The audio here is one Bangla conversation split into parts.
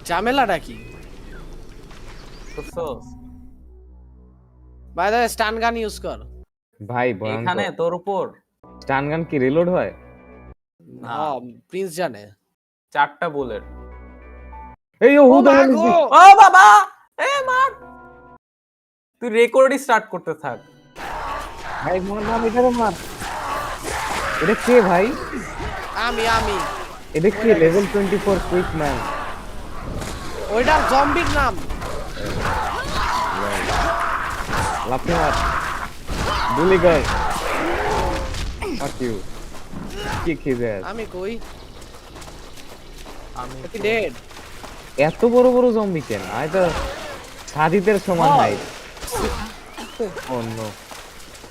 ঝামেলাটা কি? বুঝছস? বাই দ্য স্টান গান ইউজ কর। ভাই এখানে ভয়ঙ্কর। তোর উপর স্টান গান কি রিলোড হয়? না, প্রিন্স জানে। 4টা বুলেট। এই ও ও হুদা মা বলিস গো! ও বাবা, এ মার, তুই রেকর্ডই স্টার্ট করতে থাক। ভাই মার এটারে মার। এটা কে ভাই? আমি এটা কি ওইটা লেভেল গেছি। 24 কুইক ম্যান? ওইটার জম্বির নাম। লাফি মার। গুলি কর। Fuck you. কি খেয়ে আমি কই? আমি কি ডেড? এত বড় বড় জম্বি কেন? আয় তো সাজিদের সমান হয়। হাইট। ও নো,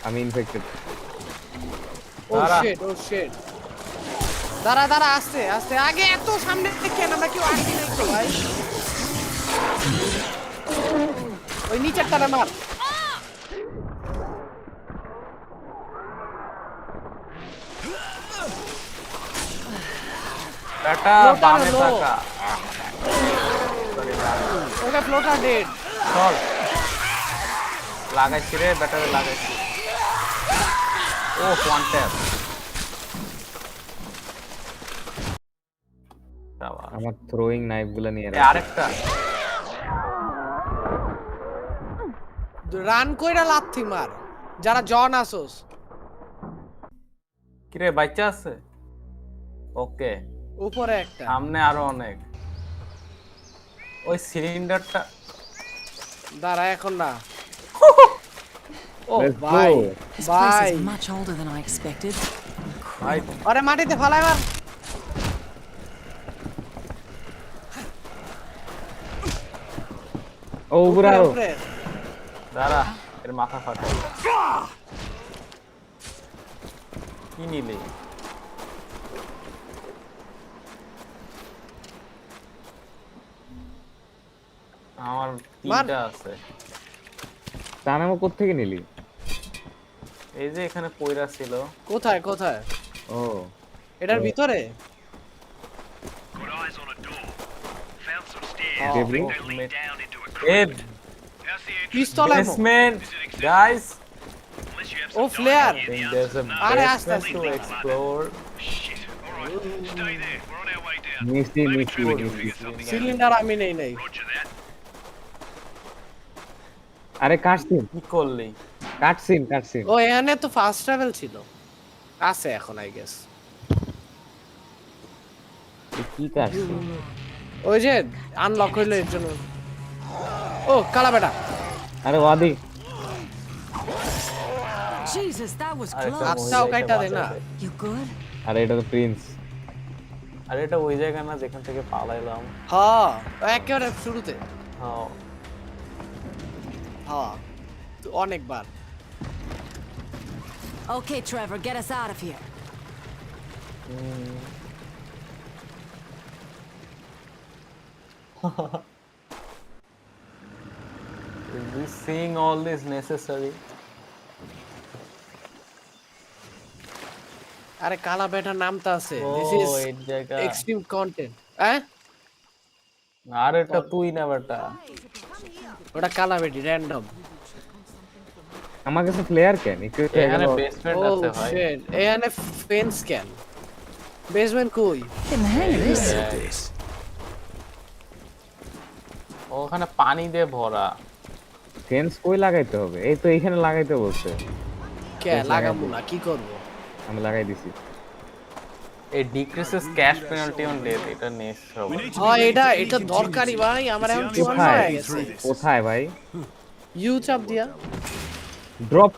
আমি ইনফেক্টেড। ও দাঁড়া। শিট। দাঁড়া আস্তে আগে এত সামনে কেন আমরা কেউ আগে নাই তো ভাই। ওই নিচের তারা মার। বেটা Floater বামে হলো। থাকা। ওকে ফ্লোটার ডেড। চল, লাগাইছি রে, ব্যাটারে লাগাইছি। ও ওয়ান ট্যাপ। আমার থ্রোয়িং নাইফ গুলো নিয়ে এ রাখ। আরেকটা। রান কইরা লাথি মার। যারা জন আসোস। কিরে বাচ্চা আছে? ওকে, উপরে একটা। সামনে আরো অনেক। ওই সিলিন্ডারটা দাঁড়া এখন না। ও Let's ভাই go. This place ভাই is much older than I expected. ভাই, আরে মাটিতে ফালাই মার। ও উপরে আরো। উপরে। দাঁড়া, এর মাথা ফাটা। কি নিলি? আমার তিনটা আছে। টানামো কোত্থেকে নিলি? এই যে এখানে পয়রা ছিল। কোথায়? ও এটার ভিতরে? Got eyes on a door. Found some stairs. Oh. Think they Oh, lead mate. down into a A crypt. How's the entrance? পিস্তল এমন। Basement guys, Unless you have Oh, some flare. dynamite in the there's a arsenal. Are basement asked to us. explore. Shit. All right. Stay there. We're on our way down. মিষ্টি Maybe মিষ্টি Trevor can মিষ্টি। figure something out. সিলিন্ডার আমি নেই। Roger that. আরে কাটসিন কি করলি? কাটসিন। ও এখানে তো ফাস্ট ট্রাভেল ছিল। আছে এখন আই গেস। কি কাটসিন? ওই যে আনলক হইলো এর জন্য। ও কালা বেটা। আরে ওয়াদি Jesus, that was আরেকটা close. আচ্ছাও কাইটা দে না। You good? আরে এটা তো প্রিন্স। আর এটা ওই জায়গা না যেখান থেকে পালাইলাম? হ্যাঁ একেবারে শুরুতে। হ্যাঁ। হ্যাঁ তো অনেকবার। Okay, Trevor, get us out of here. Is this seeing all this necessary? আরে কালা বেটার নামটা আছে। ও দিস ইজ এই জায়গা। Extreme content. হ্যাঁ আর এটা তুই না বেটা। ওটা কালা বেটি র্যান্ডম। আমার কাছে প্লেয়ার কেন? একটু এখানে বেসমেন্ট ও আছে ভাই। শিট এখানে ফেন্স ক্যান। বেসমেন্ট কই? Getting the hang of this. ওখানে পানি দিয়ে ভরা। ফেন্স কই লাগাইতে হবে? এই তো এইখানে লাগাইতে বলছে। কে লাগাবো না কি করব? আমি লাগাই দিছি। এই ডিক্রিসেস ক্যাশ পেনাল্টি অন ডেথ, এটা নেক্সট হবে। হ্যাঁ এটা দরকারি ভাই আমার এখন 200 কোথায়? হয়ে গেছে। কোথায় ভাই? ইউ চাপ দিয়া। ড্রপ।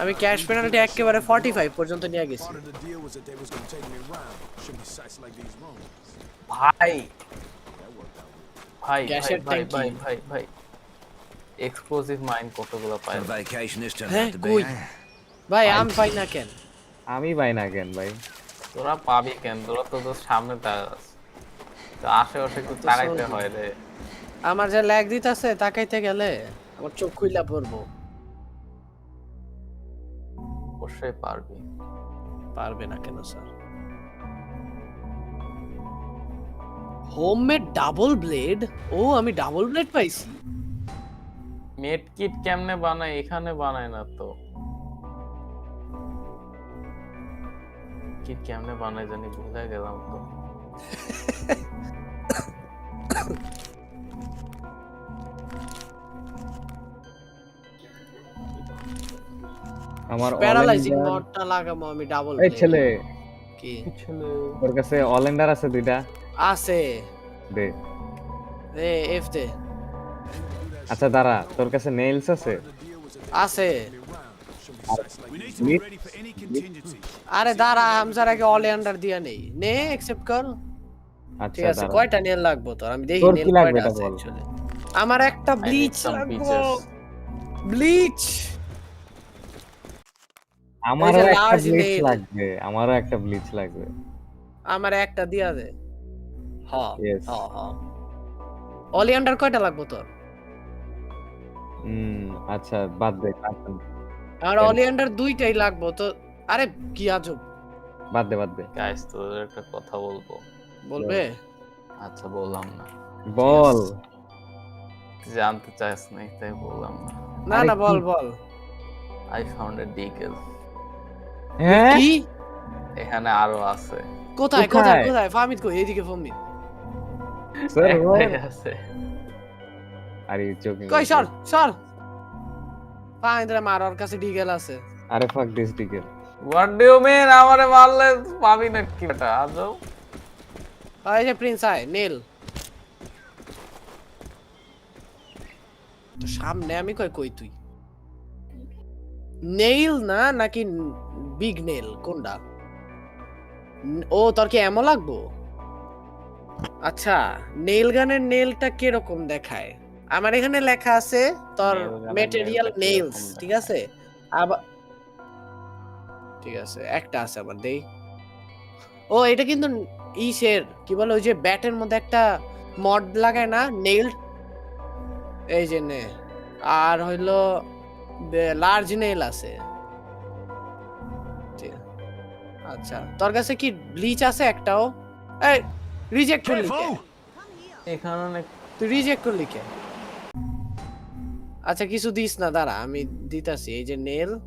আমি ক্যাশ পেনাল্টি একেবারে 45 পর্যন্ত নিয়ে গেছি। Part of the deal was that they was gonna take me around. Shouldn't be sites like these rooms. ভাই ভাই গ্যাসের ভাই ট্যাঙ্কি। ভাই ভাই ভাই এক্সপ্লোসিভ মাইন কতগুলো পায়? A vacation this turned হ্যাঁ out to be, কই? eh? ভাই আমি পাই না কেন? আমি পাই না কেন ভাই? তোরা পাবি কেন? তোরা তো তোর সামনে দাঁড়াস, তো আশেপাশে একটু তাকাইতে হয় রে। আমার যে ল্যাগ দিতেছে তাকাইতে গেলে আমার চোখ খুইলা পড়বো। অবশ্যই পারবি। পারবে না কেন স্যার? হোমমেড ডাবল ব্লেড, ও আমি ডাবল ব্লেড পাইছি। মেড কিট কেমনে বানায়? এখানে বানায় না তো। কিট কেমনে বানায় জানি, ভুলে গেলাম তো। আমার প্যারালাইজিং all-ender- মডটা লাগাবো আমি ডাবল এই ছেলে, কি তোর কাছে অলেন্ডার আছে দুইটা? আছে? দে। এ এফ দে। আচ্ছা দাঁড়া, তোর কাছে নেইলস আছে? আছে। We need to be Meat- ready for any contingency. আরে দাঁড়া, হামজার আগে অল আন্ডার দিয়া নেই, নে অ্যাকসেপ্ট কর। আচ্ছা ঠিক আছে, দাঁড়া। কয়টা নেল লাগবো তোর? আমি দেখি তোর নেল কি লাগবে কয়টা এটা আছে বল। actually। আমার একটা I need ব্লিচ some লাগবো। bleachers. ব্লিচ। আমারও যে একটা large ব্লিচ nail। লাগবে, আমারও একটা ব্লিচ লাগবে। আমার একটা দিয়া দে। হ্যাঁ Yes. হ্যাঁ হ্যাঁ। অলিয়ান্ডার কয়টা লাগবো তোর? আচ্ছা বাদ দে, আর অলিয়ান্ডার দুইটাই লাগবো তো। আরে কি আজব। বাদ দে, বাদ দে। গাইস, তোদের একটা কথা বলবো। বলবে? আচ্ছা, বললাম না। বল। তুই জানতে চাস নাই তাই বললাম না। না আরে না, বল কি? বল। I found a deagle. হ্যাঁ কি? এখানে আরো আছে। কোথায় কোথায়? কোথায় কোথায়? ফামিদ কই? এদিকে ফামিদ। স্যার একটাই আছে। আরে জোকিং। কই সর সর। ফামিদরে মারার কাছে ডিগেল আছে। আরে fuck this deagle. What do you mean? আমারে মারলে পাবি না কি বেটা? আজও এই যে প্রিন্স আয়, নেল। তো সামনে আমি কই কই তুই? নেইল না নাকি বিগ নেল কোনটা? ও তোর কি এমন লাগবো? আচ্ছা, নেইল গানের নেলটা কিরকম দেখায়? আমার এখানে লেখা আছে তোর Nail gun এর ম্যাটেরিয়াল nailটা নেইলস, কিরকম ঠিক আছে? আবার ঠিক আছে, একটা আছে আবার দেই। ও এটা কিন্তু ইসের কি বলে, ওই যে ব্যাটের মধ্যে একটা মড লাগায় না, নেইল। এই যে নে। আর হইলো লার্জ নেইল আছে। ঠিক আছে। আচ্ছা, তোর কাছে কি ব্লিচ আছে একটাও? এই রিজেক্ট করলি কে? এখানে অনেক তুই রিজেক্ট করলি কে? আচ্ছা কিছু দিস না, দাঁড়া আমি দিতাছি। এই যে নেল,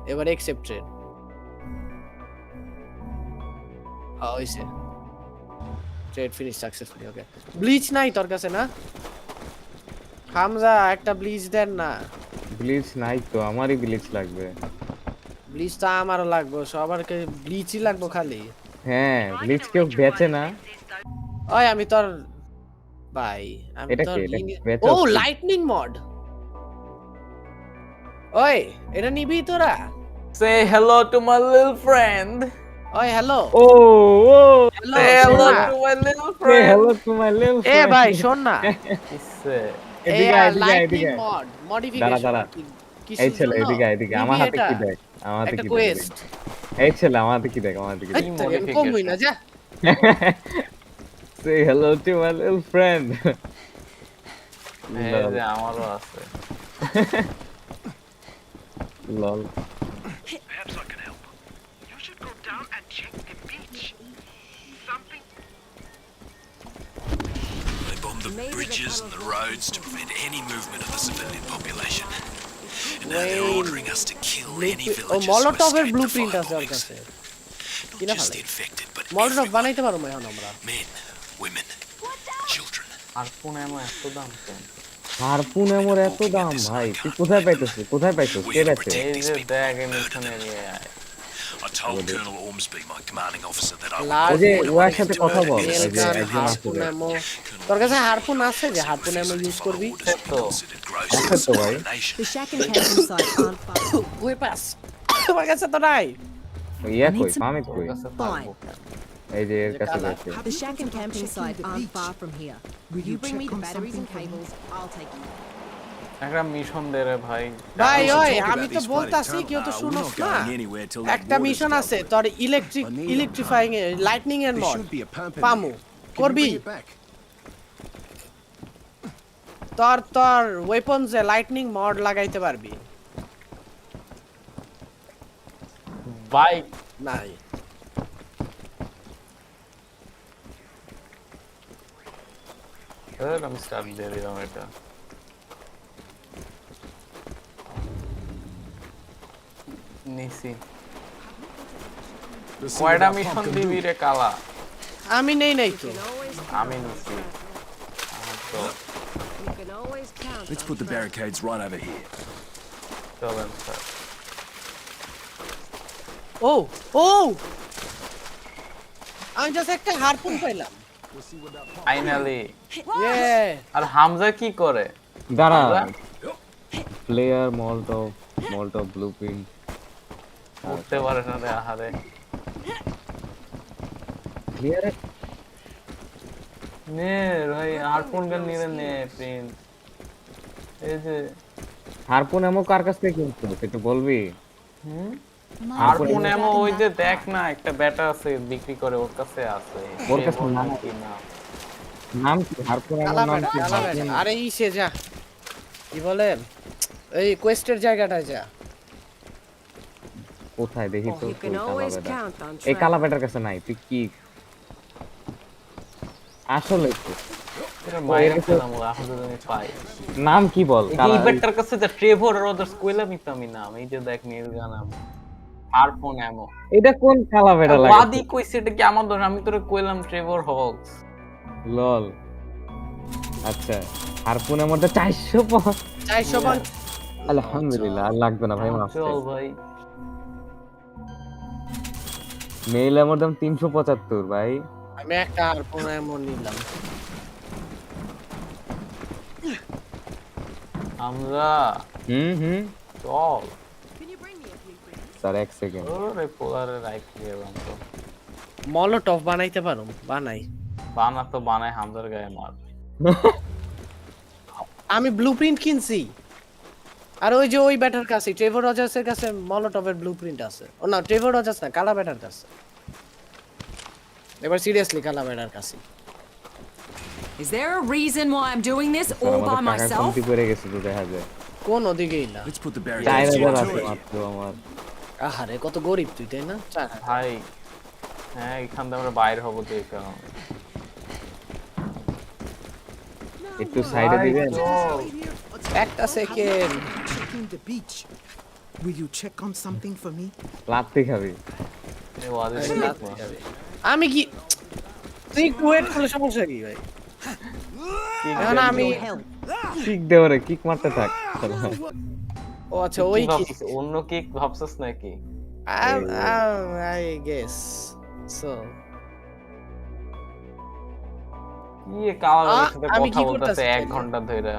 এবার অ্যাকসেপ্টেড। হ্যাঁ হইছে। Trade finish successfully. Okay, bleach নাই তোর কাছে না? হামজা একটা ব্লিচ দেন না। ব্লিচ নাই তো, আমারই ব্লিচ লাগবে। ব্লিচ তো আমারও লাগবে, সবার কাছে ব্লিচই লাগবে খালি। হ্যাঁ, ব্লিচ কেউ বেচে না। ওই আমি তোর ভাই, আমি এটা তোর কি? এটা লিঙ্কে- বেচা ও উচিত। Lightning mod. ওই এটা নিবি তোরা? Say hello to my little friend. ওই হ্যালো ও ও hello say hello to my little friend. Hello to my little এ ভাই শোন না, কিসে? এদিকে আয়, এদিকে আয়, লাইটনিং এদিকে আয়। মড দাঁড়া, মডিফিকেশন। দাঁড়া। এই ছেলে এদিকে আয়, এদিকে। আমার হাতে কি দেখ? আমার হাতে একটা কি দেখ? কোয়েস্ট। এই ছেলে আমার হাতে কি দেখ? আমার হাতে কি দেখ? modification? কমই না যা। Say hello to my little friend. এই যে আমারও আছে। Lol. Perhaps I can help. You should go down and check the beach. Something. They bombed the bridges and the roads to prevent any movement of the civilian population. And now they're Wayne. ordering us to kill any ও villagers who মলোটভের escape the ব্লুপ্রিন্ট আছে ওর firebombings. কাছে। Not কিনা just ভালো। the infected, but Molotov everyone. বানাইতে পারো এখন আমরা। Men, women, children. আর কোন এমন এত দাম কেন? হারপুন এমর এত দাম ভাই, তুই কোথায় পাইতেছিস? কোথায় পাইছিস? কে বেচে? এই যে দেখ এখানে নিয়ে আয়। I told Colonel Ormsby, my commanding officer, that I would large ওই যে ওর সাথে কথা বল, নেল ওই যে গান, একজন আছে হারপুন যে। এমো। তোর কাছে হারপুন আছে যে হারপুন এমো ইউজ করবি? তো considered gross আছে তো ভাই। insubordination. The shack and camping site aren't far. ওই পাস। তোমার কাছে তো নাই। ইয়া I need কই? some- পামিত তোর কই? কাছে Fine. থাকবো কেন? এই যে এর কাছে কালা। আছে। The shack and camping site aren't far from here. You bring me the batteries and cables, I'll take you. একটা মিশন দে রে ভাই। ভাই We should ওই talk আমি about তো this বলতাছি bloody কেউ তো tunnel. শুনোস We're not না। going anywhere till that একটা water's মিশন dealt আছে with. তোর ইলেকট্রিফাইং এ লাইটনিং এর There mod should be a pump in পামু there. Can you করবি? bring it back? তোর তোর ওয়েপনস এ লাইটনিং মড লাগাইতে পারবি? বাইক নাই। আমি স্টার্ট দিয়ে দিলাম এটা। নিছি Let's see what কয়টা that মিশন pump can দিবি do. রে কালা? আমি নেই নাই তো। আমি নিছি। তো You can always count Let's on put the Frank. barricades right over here. চলেন স্যার। ও ও আমি জাস্ট একটা হারপুন পাইলাম। ফাইনালি। ইয়ে আর হামজা কি করে? দাঁড়া Hamza player malt of blueprint উঠতে পারে না রে, আহারে। প্লেয়ার নে ভাই হারপুন গান নিয়ে নে প্রিন্স। এই যে হারপুন এমন কার কাছ থেকে কিনছো একটু বলবি? হারপুন এমন ওই যে দেখ না একটা ব্যাটা আছে বিক্রি করে, ওর কাছে আছে। ওর কাছে সে নাম বলল কি না। নাম কি হারপুন এমন কালা নাম বেড়া কি? কালা বেড়া। আরে ইসে যা কি বলে এই কোয়েস্টের জায়গাটায় যা। কোথায় দেখি তো You can কই কালা always বেটা? count on এই Frank. কালা বেটার কাছে নাই, তুই কি আসলে তো এটা মাইরা খেলাম ও এখন যদি আমি পাই। নাম কি বল? এই কালা ইভেন্টটার কাছে যে ট্রেভর আর ওদের কইলামই তো আমি নাম। এই যে দেখ নীল গানাম হারপুন এমন। এটা কোন কালা বেটা লাগে? ওয়াদি কইছে এটা কি আমার দোষ? আমি তোরে কইলাম ট্রেভর হক্স। লল আচ্ছা হারপুনের মধ্যে 400 আলহামদুলিল্লাহ আর লাগবে না ভাই মাফ চল ভাই। মেইলের মধ্যে 375 ভাই। আমি একটা হারপুন এমন নিলাম। হামজা হুম চল। Can you bring me a few things? Sir এক সেকেন্ড ওরে পোলারে রাইট গেলাম তো। মলটফ বানাইতে পারো? বানাই। বানা তো বানায় হামজার গায়ে মার। আমি ব্লুপ্রিন্ট কিনছি। আর ওই যে ওই ব্যাটার কাছে ট্রেভর রজার্সের কাছে মলটফের ব্লুপ্রিন্ট আছে। ও না ট্রেভর রজার্স না, কালা ব্যাটার কাছে। এবার সিরিয়াসলি কালা ব্যাটার কাছে। Is there a reason why I'm doing this all by আমাদের টাকা myself? কমতি করে গেছে তো দেখা যায়। কোন ওদিকেই না। Let's put the 4000 barricades right আছে to it. মাত্র আমার। আহারে কত গরিব তুই, তাই না? ভাই হ্যাঁ এখান থেকে আমরা বাইরে হবো তো এই কারণে। একটু সাইডে দিবেন? একটা second. Checking the beach. Will you check on something for me? লাত্তি খাবি। এই ওয়াদি আমি কি তুই একটু ওয়েট করলে সমস্যা কি ভাই? এখন আমি কিক দেও রে, কিক মারতে থাক। ও আচ্ছা ওই কি অন্য কি ভাবছস নাকি? আই গেস সো কি কালার সাথে আমি কথা কি বলতেছে করতাছি 1 ঘন্টা ধরে।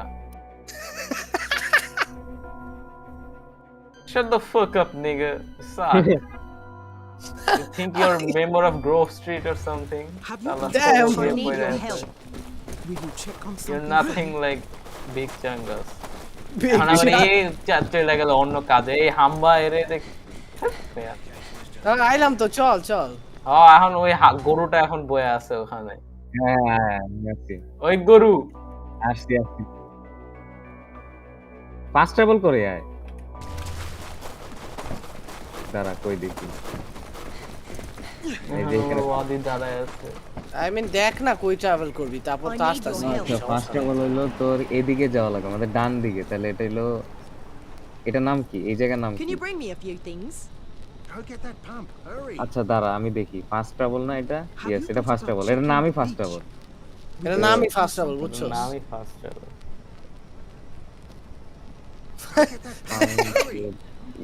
Shut the fuck up, nigga. You suck. You think you're a member of Grove Street or something? Have you Kalas Damn. ko I ye need pura your hai. help. Will you check on You're something? nothing like Big Changas. এখন আবার এই চলে গেল অন্য কাজে। এই হাম্বা এরে দেখ। আইলাম তো, চল চল। এখন ওই গরুটা এখন বয়ে আছে ওখানে। হ্যাঁ আছি ওই গরু আসছি। ফাস্ট ট্রাভেল করে আয়। দাঁড়া কই দেখি। এই যে এখানে ওয়াদি দাঁড়ায় আছে। আই মিন দেখ না কই ট্রাভেল করবি, তারপর I তো need আসতেছি। your help. ফার্স্ট ট্রাভেল হলো তোর এদিকে যাওয়া লাগে, আমাদের ডান দিকে। তাহলে এটা হলো, এটার নাম কি? এই জায়গার নাম Can কি? you bring me a few things? Go get that pump. Hurry. আচ্ছা দাঁড়া আমি দেখি। ফার্স্ট ট্রাভেল না এটা? ইয়েস এটা ফার্স্ট ট্রাভেল। এটার নামই ফার্স্ট ট্রাভেল। এটা নামই ফার্স্ট ট্রাভেল, বুঝছো? নামই ফার্স্ট ট্রাভেল।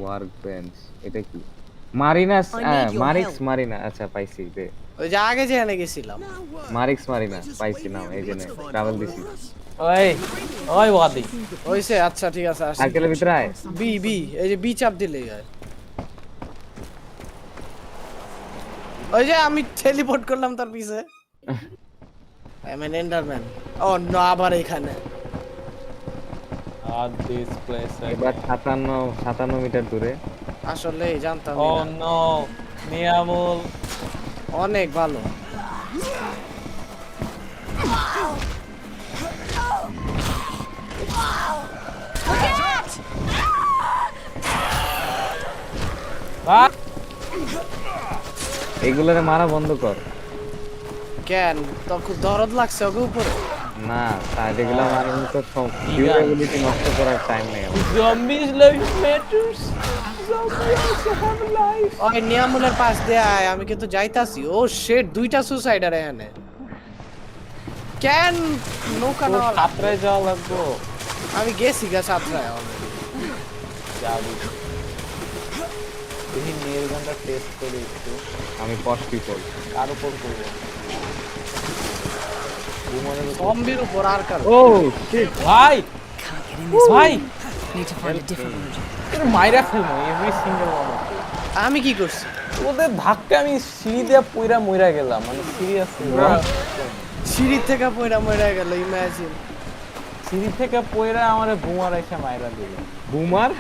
ওয়ার্ক বেঞ্চ এটা কি? মারিনাস I need your মারিক্স help. Marina. আচ্ছা পাইছি রে, ওই যে আগে যেখানে গেছিলাম। মারিক্স মারিনা পাইছি নাম। এই যে ট্রাভেল দিছি। ওই ওই ওয়াদি ওইসে আচ্ছা ঠিক আছে আসি। সার্কেলের ভিতরে আয়। বি বি এই যে বি চাপ দিলেই হয়। ওই যে আমি টেলিপোর্ট করলাম তার পিছে। I am an Enderman. ও না আবার এখানে। আর দিস প্লেস এবার 57 মিটার দূরে। আসলে জানতাম ও না। নো নিয়ামুল অনেক ভালো। এগুলোরে মারা বন্ধ কর। কেন তোর খুব দরদ লাগছে ওকে উপরে? না সাইডে গেলে আমার তো সব ডিউরেবিলিটি নষ্ট করার টাইম নেই আমার। Zombies life matters. Zombies also have a life. ওই নিয়ামুলের পাশ দিয়ে আয়, আমি কিন্তু যাইতাছি। ও শিট, দুইটা সুসাইডার এখানে। কেন নৌকা তো না? সাতটায় যাওয়া লাগবো। আমি গেছি গা সাতটায় অলরেডি। যাবি। দেখি নেল গানটা টেস্ট করি একটু। আমি 40 পিপল কার উপর করবো? বুমারের উপর। জম্বির উপর আর কার? ও শিট ভাই Can't get in this ভাই Need to find a different route. এর মাইরা ফেলবো এভরি সিঙ্গেল ওয়ান। আমি কি করছি? ওদের ধাক্কা আমি সিঁড়ি দিয়ে পইরা মইরা গেলাম, মানে সিরিয়াসলি সিঁড়ি থেকে পয়রা মরে গেল, ইমাজিন। সিঁড়ি থেকে পইরা আমারে বুমার এসে মাইরা দিল। বুমার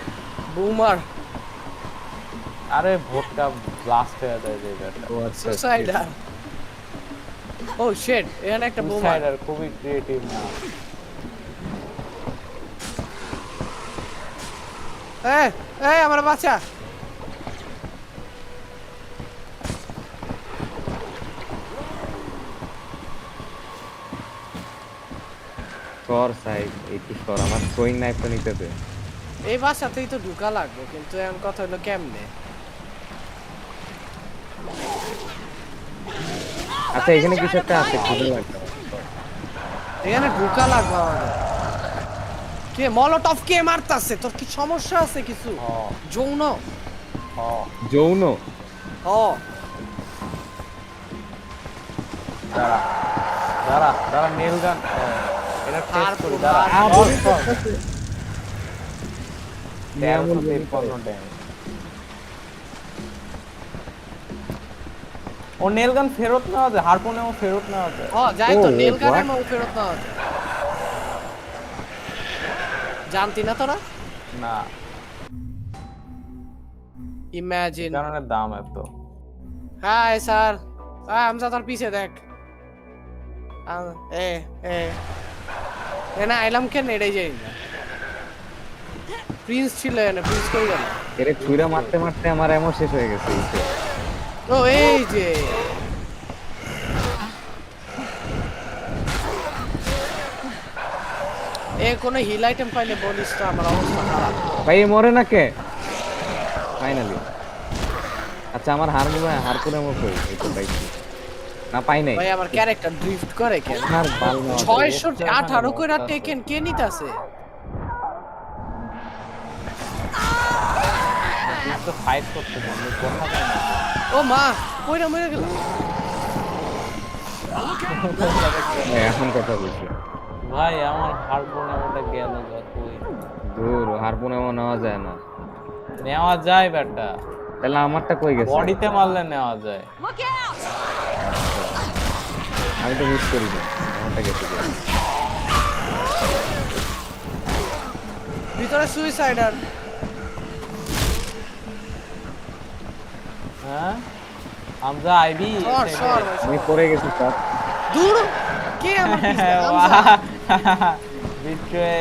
বুমার আরে ভোটটা ব্লাস্ট হয়ে যায় জায়গাটা। ও আচ্ছা সুসাইডার। ও শিট, এখানে একটা বুমার। সুসাইডার খুবই ক্রিয়েটিভ না। এই এই আমার বাচ্চা। কর সাইড এইটি কর, আমার থ্রোয়িং নাইফটা নিতে দে। এই বাসাতেই তো ঢুকা লাগবে, কিন্তু এখন কথা হলো কেমনে? আচ্ছা এখানে কিছু একটা আছে, খুঁজে লাগবে। এখানে ঢুকা লাগবে আমাদের। কে মলটফ কে মারতাছে? তোর কি সমস্যা আছে কিছু? যৌন? যৌন ও দাঁড়া দাঁড়া দাঁড়া নেল গান এটা আর টেস্ট করি। পুরো দাঁড়া আর আবার নিয়ামুল 1353 ড্যামেজ। ও নেল গান ফেরত নেওয়া যায়, হারপনেও ফেরত নেওয়া যায়। ও যাই তো, ও, নীল what? গানের মৌ ফেরত না হতে। জানতি না তোরা? না ইমাজিন। কারণে দাম এত। হাই স্যার, আমজা তোর পিছে দেখ। এ এ এ না আইলাম কেন এটাই যাই না। প্রিন্স ছিল এখানে, প্রিন্স কই গেল? এর ছুঁড়া মারতে মারতে আমার এমন শেষ হয়ে গেছে এইটা। ও এই যে এ কোনো হিল আইটেম পাইলে বলিস তো, আমার অবস্থা খারাপ। ভাই এ মরে না কে ফাইনালি? আচ্ছা আমার হারপুনের মতো এইটা পাইছি না, পাই নাই। ভাই আমার ক্যারেক্টার ড্রিফট করে কেন? আর বাল না 618 কইরা টেকেন কে নিতাছে? তো ফাইট করতে বন্ধ কথা বল না। ও মা, কইরা মরে গেল। এখন কথা বলছি। ভাই আমার হারপনে ওটা গেল যা কই। দূর হারপুন এমন নেওয়া যায় না। নেওয়া যায় বেটা, তাহলে আমারটা কই গেছে? বডিতে মারলে নেওয়া যায়। Look out! আমি তো মিস করি না, আমারটা গেছে কই? ভিতরে সুইসাইডার। হ্যাঁ আমজা আইবি সর সর আমি পড়ে গেছি স্যার। দূর। কে আমার পিছনে? আমজা। বিট্রে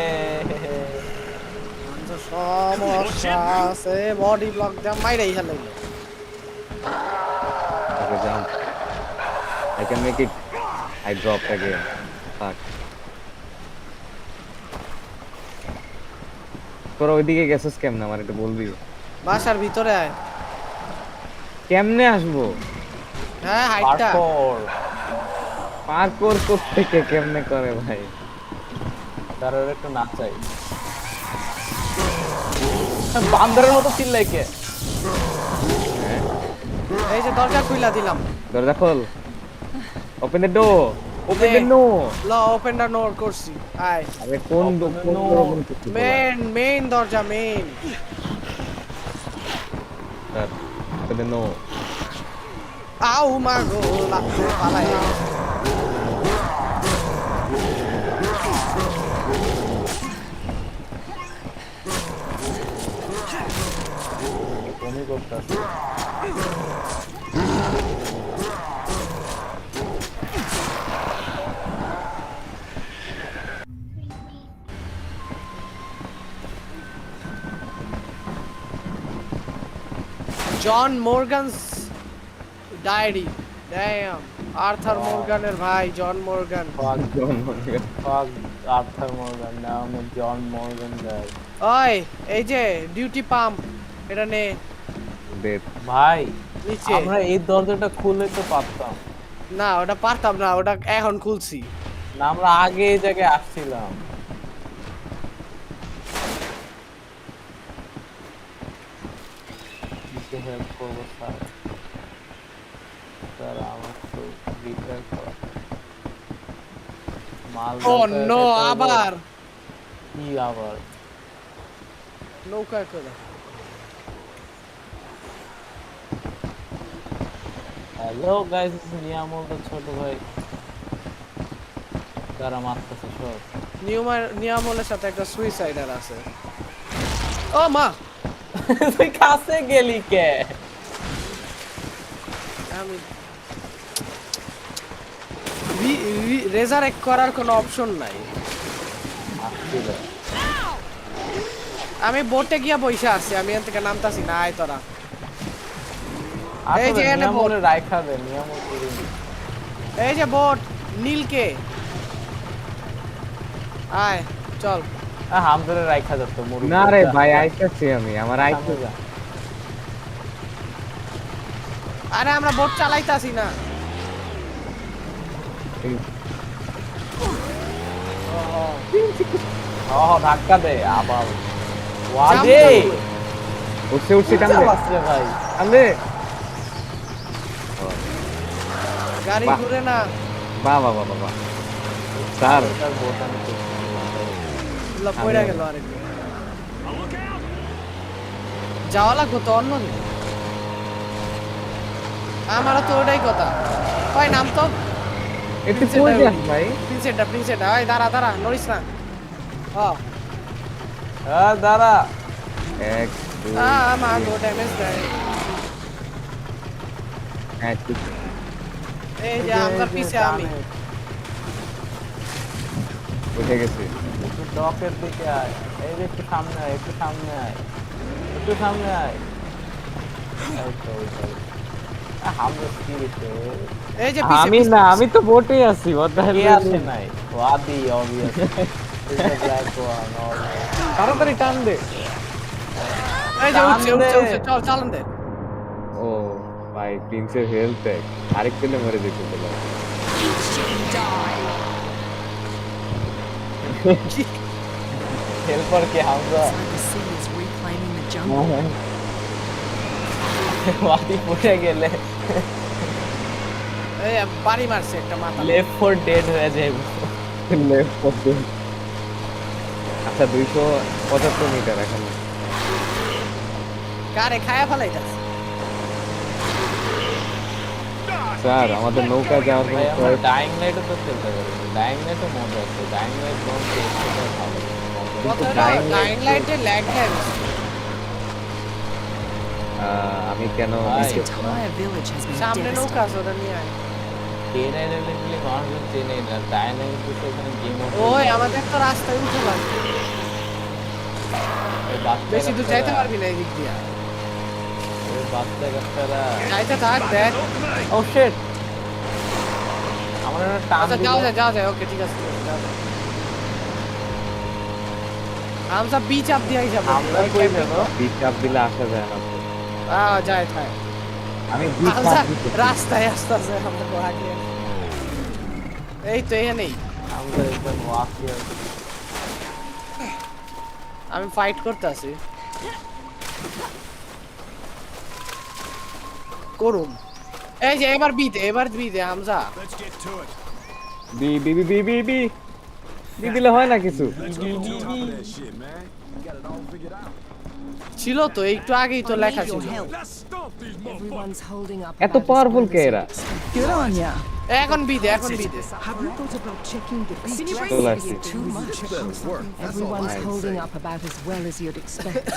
আমজা সমস্যা আছে, বডি ব্লক দা মাইরাই হেলে। ওকে jump, I can make it. I dropped again. Fuck. তোরা ওইদিকে গেছিস কেমনে আমার একটু বলবি? বাসার ভিতরে আয়। কেমনে আসবো? হ্যাঁ হাইটটা। পার্কোর করতে কে কেমনে করে ভাই? তার একটু নাচাই। বান্দরের মতো চিল্লাই কে? এই যে দরজা খুইলা দিলাম। দরজা খোল। Open the door. Open the no. ল ওপেন দা ডোর করছি। আয়। আরে কোন ওপেন করতে? মেইন দরজা main. Sir open the no. আউ মা গো লাগতে পালাই। কমি করতেছে। John Morgan's diary. Damn Arthur মর্গানের ভাই John Morgan Fuck Arthur Morgan, now I'm a John Morgan guy. ওই এই যে ডিউটি পাম্প এটা নে ডেট ভাই নিচে আমরা এই দরজাটা খুলে তো পারতাম না ওটা পারতাম না ওটা এখন খুলছি না আমরা আগে এই জায়গায় আসছিলাম কিসে হেল্প করবো স্যার স্যার আমার তো রিপেয়ার করা মাল ও দরকার, নো এটা তো আবার কি আবার নৌকা করে hello guys this is Niyamal দা ছোট ভাই যারা মারতেছে সব নিয়ামলের সাথে একটা সুইসাইডার আছে ও মা তুই কাছে গেলি কে আমি রেজারেক্ট করার কোনো অপশন নাই আসছিল আমি বোটে গিয়া বইসা আছি আমি এখান থেকে নামতাছি না আয় তোরা এই যে আসলে এনে নিয়ামলে রাইখা দে নিয়ামল করে নি। এই যে বোট নীলকে আয় চল হামদরে রাইখা যাচ্ছে মুরুব্বি না রে ভাই আইতাছি আমি আমার আইতে সামনে যা। আরে আমরা বোট চালাইতাছি না ধাক্কা দে আবার ওয়াদে উঠছে উঠছে টান দে চালাচ্ছে ভাই টান দে গাড়ি বাহ। ঘুরে না বাহ বাহ বাহ বাহ স্যার তার বোতাম পড়ে গেল আরেক যাওয়া লাগবো তো অন্য দিকে। আমারও তো ওটাই কথা ওই নাম তো একটু কই যাস ভাই প্রিন্সেটা ওই দাঁড়া দাঁড়া নড়িস না ও হ্যাঁ দাঁড়া এক দুই আমার গো ড্যামেজ দেয় এক দুই এই যে আমার পিছে আমি উঠে গেছি একটু ডকের দিকে আয় এই যে একটু সামনে আয় একটু সামনে আয় একটু সামনে আয় এই তো ওই তো। হামদা কি হইছে এই যে পিছে আমি না আমি তো বোটেই আছি কে আছে নাই ওয়াদি obviously is the black one তাড়াতাড়ি টান দে এই যে উঠছে টান দে। উঠছে চল চালান দে ও ভাই প্রিন্সের হেলথ আরেক পেলে মরে যেতে বলে হেল্পার কে হামদা The sea is reclaiming the jungle. ওয়াদি পড়ে গেলে এই বাড়ি মারছে একটা মাথা লেফট ফর ডেড হয়ে যাবে লেফট করতে আচ্ছা 275 মিটার এখন কারে খায়া ফেলাইতাছে স্যার আমাদের নৌকা যাওয়ার ভাই কোনো আমরা ডাইং লাইটও তো খেলতে পারি ডাইং লাইটও মজা আছে ডাইং লাইট বলতে এটা ভালো কতটা লাইন লাইটে ল্যাগ দেয় আমি কেন ভাই, This entire village has been সামনে নৌকা devastated. আছে ওটা নিয়ে আয় টেরাইলেন্টলি মানুষজন চেনে না ডাইনামিক তো এখানে গেম ওই আমাদের তো রাস্তায় উঠে লাগবে বেশি দূর যাইতে পারবি না এই দিক দিয়ে বাচ্চা কাচ্চারা যাইতে থাক দেখ ও শিট আমার একটা টান আচ্ছা দিল। যাও যায় ওকে ঠিক আছে যাও আমসা বিচ আপ দিয়ে হিসাব আমরা কই যাব বিচ চাপ দিলে আসা যায় না তো। যায় থাক আমি বিচ আমসা চাপ দিতে রাস্তায় আসতেছে আমরা তো আগে এই তো এখানেই আমরা একদম ওয়াকি আমি ফাইট করতে আছি করুম এই যে এবার বিতে Hamza Let's get to it. B B B B B B B দিলে হয় না কিছু Let's get to the top of that shit, man. You got it all figured out. ছিল তো একটু আগেই তো I লেখা need your ছিল help. Let's stomp these motherfuckers. Everyone's holding up. এত about as powerful well K as এরা you'd expect. এখন বিতে Have you thought about checking the beach? চলে আসছি Too much. Everyone's holding up about as well as you'd expect.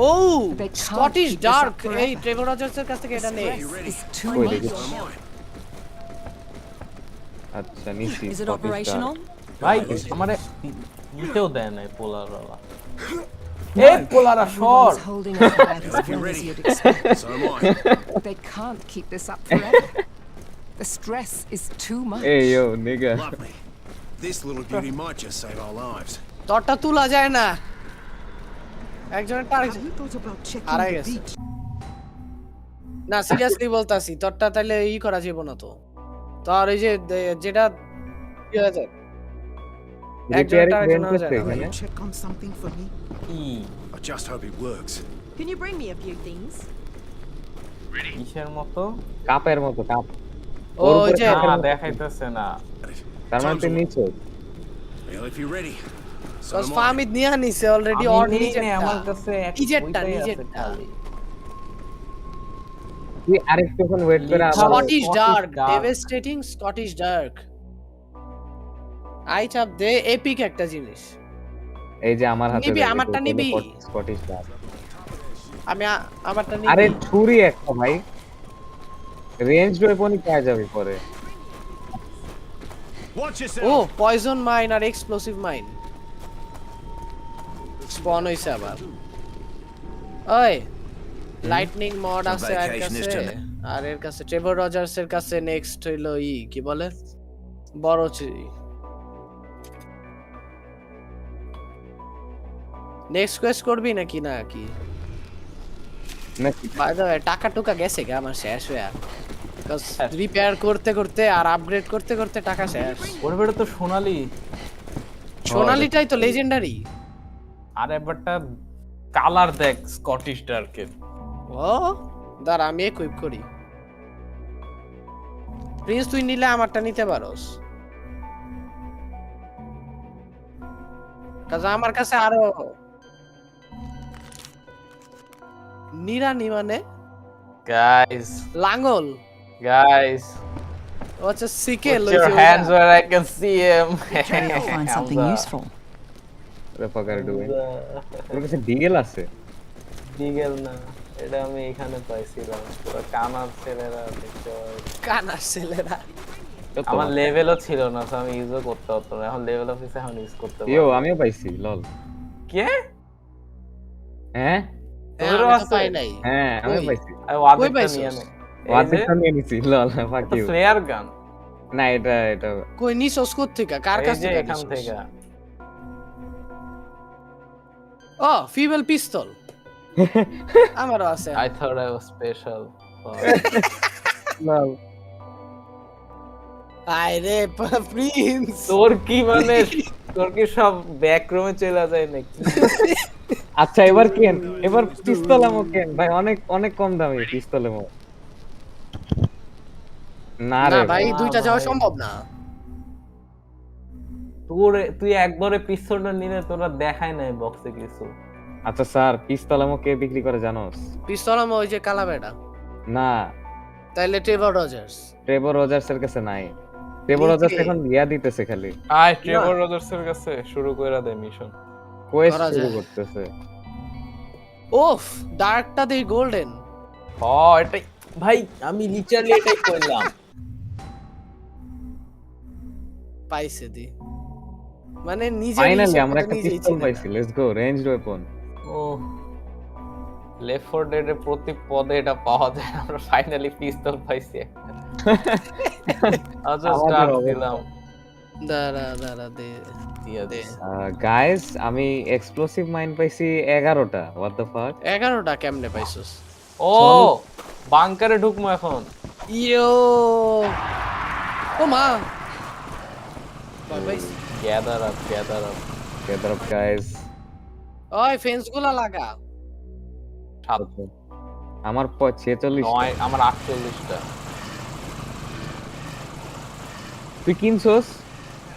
ও They can't Scottish keep this up dark forever. এই ট্রেভর রজার্সের কাছ থেকে এটা নেই It's too Wait, much. is আচ্ছা নিছি Is it operational? ভাই আমারে নিতেও দেয় না পোলার বাবা এই পোলারা short Everyone's holding up about as well as you'd expect. So am I. They can't keep this up forever. The stress is too much. Hey yo, nigga. Lovely. This little beauty might just save our lives. তোরটা তুলা যায় না একজনের টার Have you thought about checking হারাই the গেছে beach? না সিরিয়াসলি বলতাছি তোরটা তাহলে ই করা যাবে না তো তোর এই যে যেটা কি হয়ে যায় একজনের টার একজন হয়ে যায় না। Will you check on something for me? কি I just hope it works. Can you bring me a few things? কিসের মতো কাপের মতো কাপ। ও ওর ওই উপরে যে কাপের না মতো। দেখাইতেছে না তার মানে তুই নিচে। Well, if you're ready. So cos am I. ফামিদ নিয়ে নিছে অলরেডি আমি অর নেই নিজেরটা নে, আমার কাছে এক নিজেরটা, ওইটাই আছে নিজেরটা। খালি। তুই আরেকটুক্ষণ ওয়েট করে আবার Scottish Scottish dark Dark। Devastating Scottish dark I চাপ দে এপিক একটা জিনিস এই যে আমার হাতে নিবি, দেখে আমারটা তো নিবি। Scottish dark. আমি আমারটা আরে নিবি ছুরি একটা ভাই রেঞ্জ ওয়েপনই পাওয়া যাবে পরে। Watch ও yourself. পয়জন মাইন আর এক্সপ্লোসিভ মাইন স্পন হইছে আবার ওই লাইটনিং মড আছে আর vacation is কাছে to- আর এর কাছে ট্রেভর রজার্স এর কাছে নেক্সট হইলো কি বলে বড় নেক্সট কোয়েস্ট করবি নাকি না কি নাকি বাই দ্য ওয়ে টাকা টুকা গেছে কি আমার শেষ হয়ে বিকজ রিপেয়ার করতে করতে আর আপগ্রেড করতে করতে টাকা শেষ ওর বেটা তো সোনালি সোনালিটাই তো লেজেন্ডারি আর এবারটা কালার দেখ স্কটিশ ডার্কের ও দাঁড়া আমি ইকুইপ করি প্রিন্স তুই নিলে আমারটা নিতে পারোস কাজ আমার কাছে আরো নিরানি মানে গাইস লাঙ্গল গাইস ও আচ্ছা sickle put your hands where I can see him I'll find something useful. the fuck are you doing? ওর কাছে ডিগেল আছে। ডিগেল না এটা আমি এখানে পাইছিলাম পুরো কানার ছেলেরা দেখতে পাই। কানা ছেলেরা তো আমার লেভেলও ছিল না তো আমি ইউজও করতে পারতাম না এখন লেভেল অফিসে এখন ইউজ করতে ইয়ো পারবো আমিও পাইছি লল। কে হ্যাঁ তোরও আমি তো আছে? পাই নাই হ্যাঁ আমি কই? পাইছি। আমি ওয়াদেরটা পাইছিস? নিয়ে নে ওয়ার্ডটা নিয়ে নিছি লল ফাক ইউ। ফ্লেয়ার গান না এটা কই নিছস কোথ থেকে কার এই কাছ যে থেকে এখান নিছস? থেকে ও ফিমেল পিস্তল আমারও আছে I thought I was special লল আরে প্রিন্স তোর কি মানে তোর কি সব ব্যাক রুমে চলে যায় নাকি আচ্ছা এবার কেন এবার পিস্তল আমো কেন ভাই অনেক অনেক কম দামে পিস্তল আমো। না না রে ভাই না দুইটা যাওয়া ভাই। সম্ভব না তুই একবারে পিস্তলটা নিলে তোরা দেখায় নাই বক্সে কিছু আচ্ছা স্যার পিস্তল আমো কে বিক্রি করে জানোস? পিস্তল আমি ওই যে কালা বেটা না তাইলে ট্রেভর রজার্স ট্রেভর রজার্স এর কাছে নাই। ট্রেভর নিচে। রজার্স এখন ইয়া দিতেছে খালি আয় ট্রেভর রজার্সের কাছে শুরু কইরা দে মিশন কোয়েস্ট করা শুরু যায়। করতেছে। ওফ ডার্কটা দেই গোল্ডেন এটাই ভাই আমি লিটারালি এটাই কইলাম পাইছে দি মানে নিজে ফাইনালি আমরা একটা পিস্তল পাইছি। Let's go ranged weapon. ও লেফট 4 ডেড এর প্রতি পদে এটা পাওয়া যায় আমরা ফাইনালি পিস্তল পাইছি আচ্ছা আমাদের স্টার্ট অবস্থা। দিলাম দাঁড়া দে দিয়ে দে গাইস আমি এক্সপ্লোসিভ মাইন পাইছি 11টা। What the fuck? 11টা কেমনে পাইছস ও বাংকারে ঢুকমু এখন ইয়ো ও মা ভাই পাইছি gather up gather up guys. ওই ফেন্স গুলা লাগা আমার 46 নয় আমার 48টা তুই কিনছস?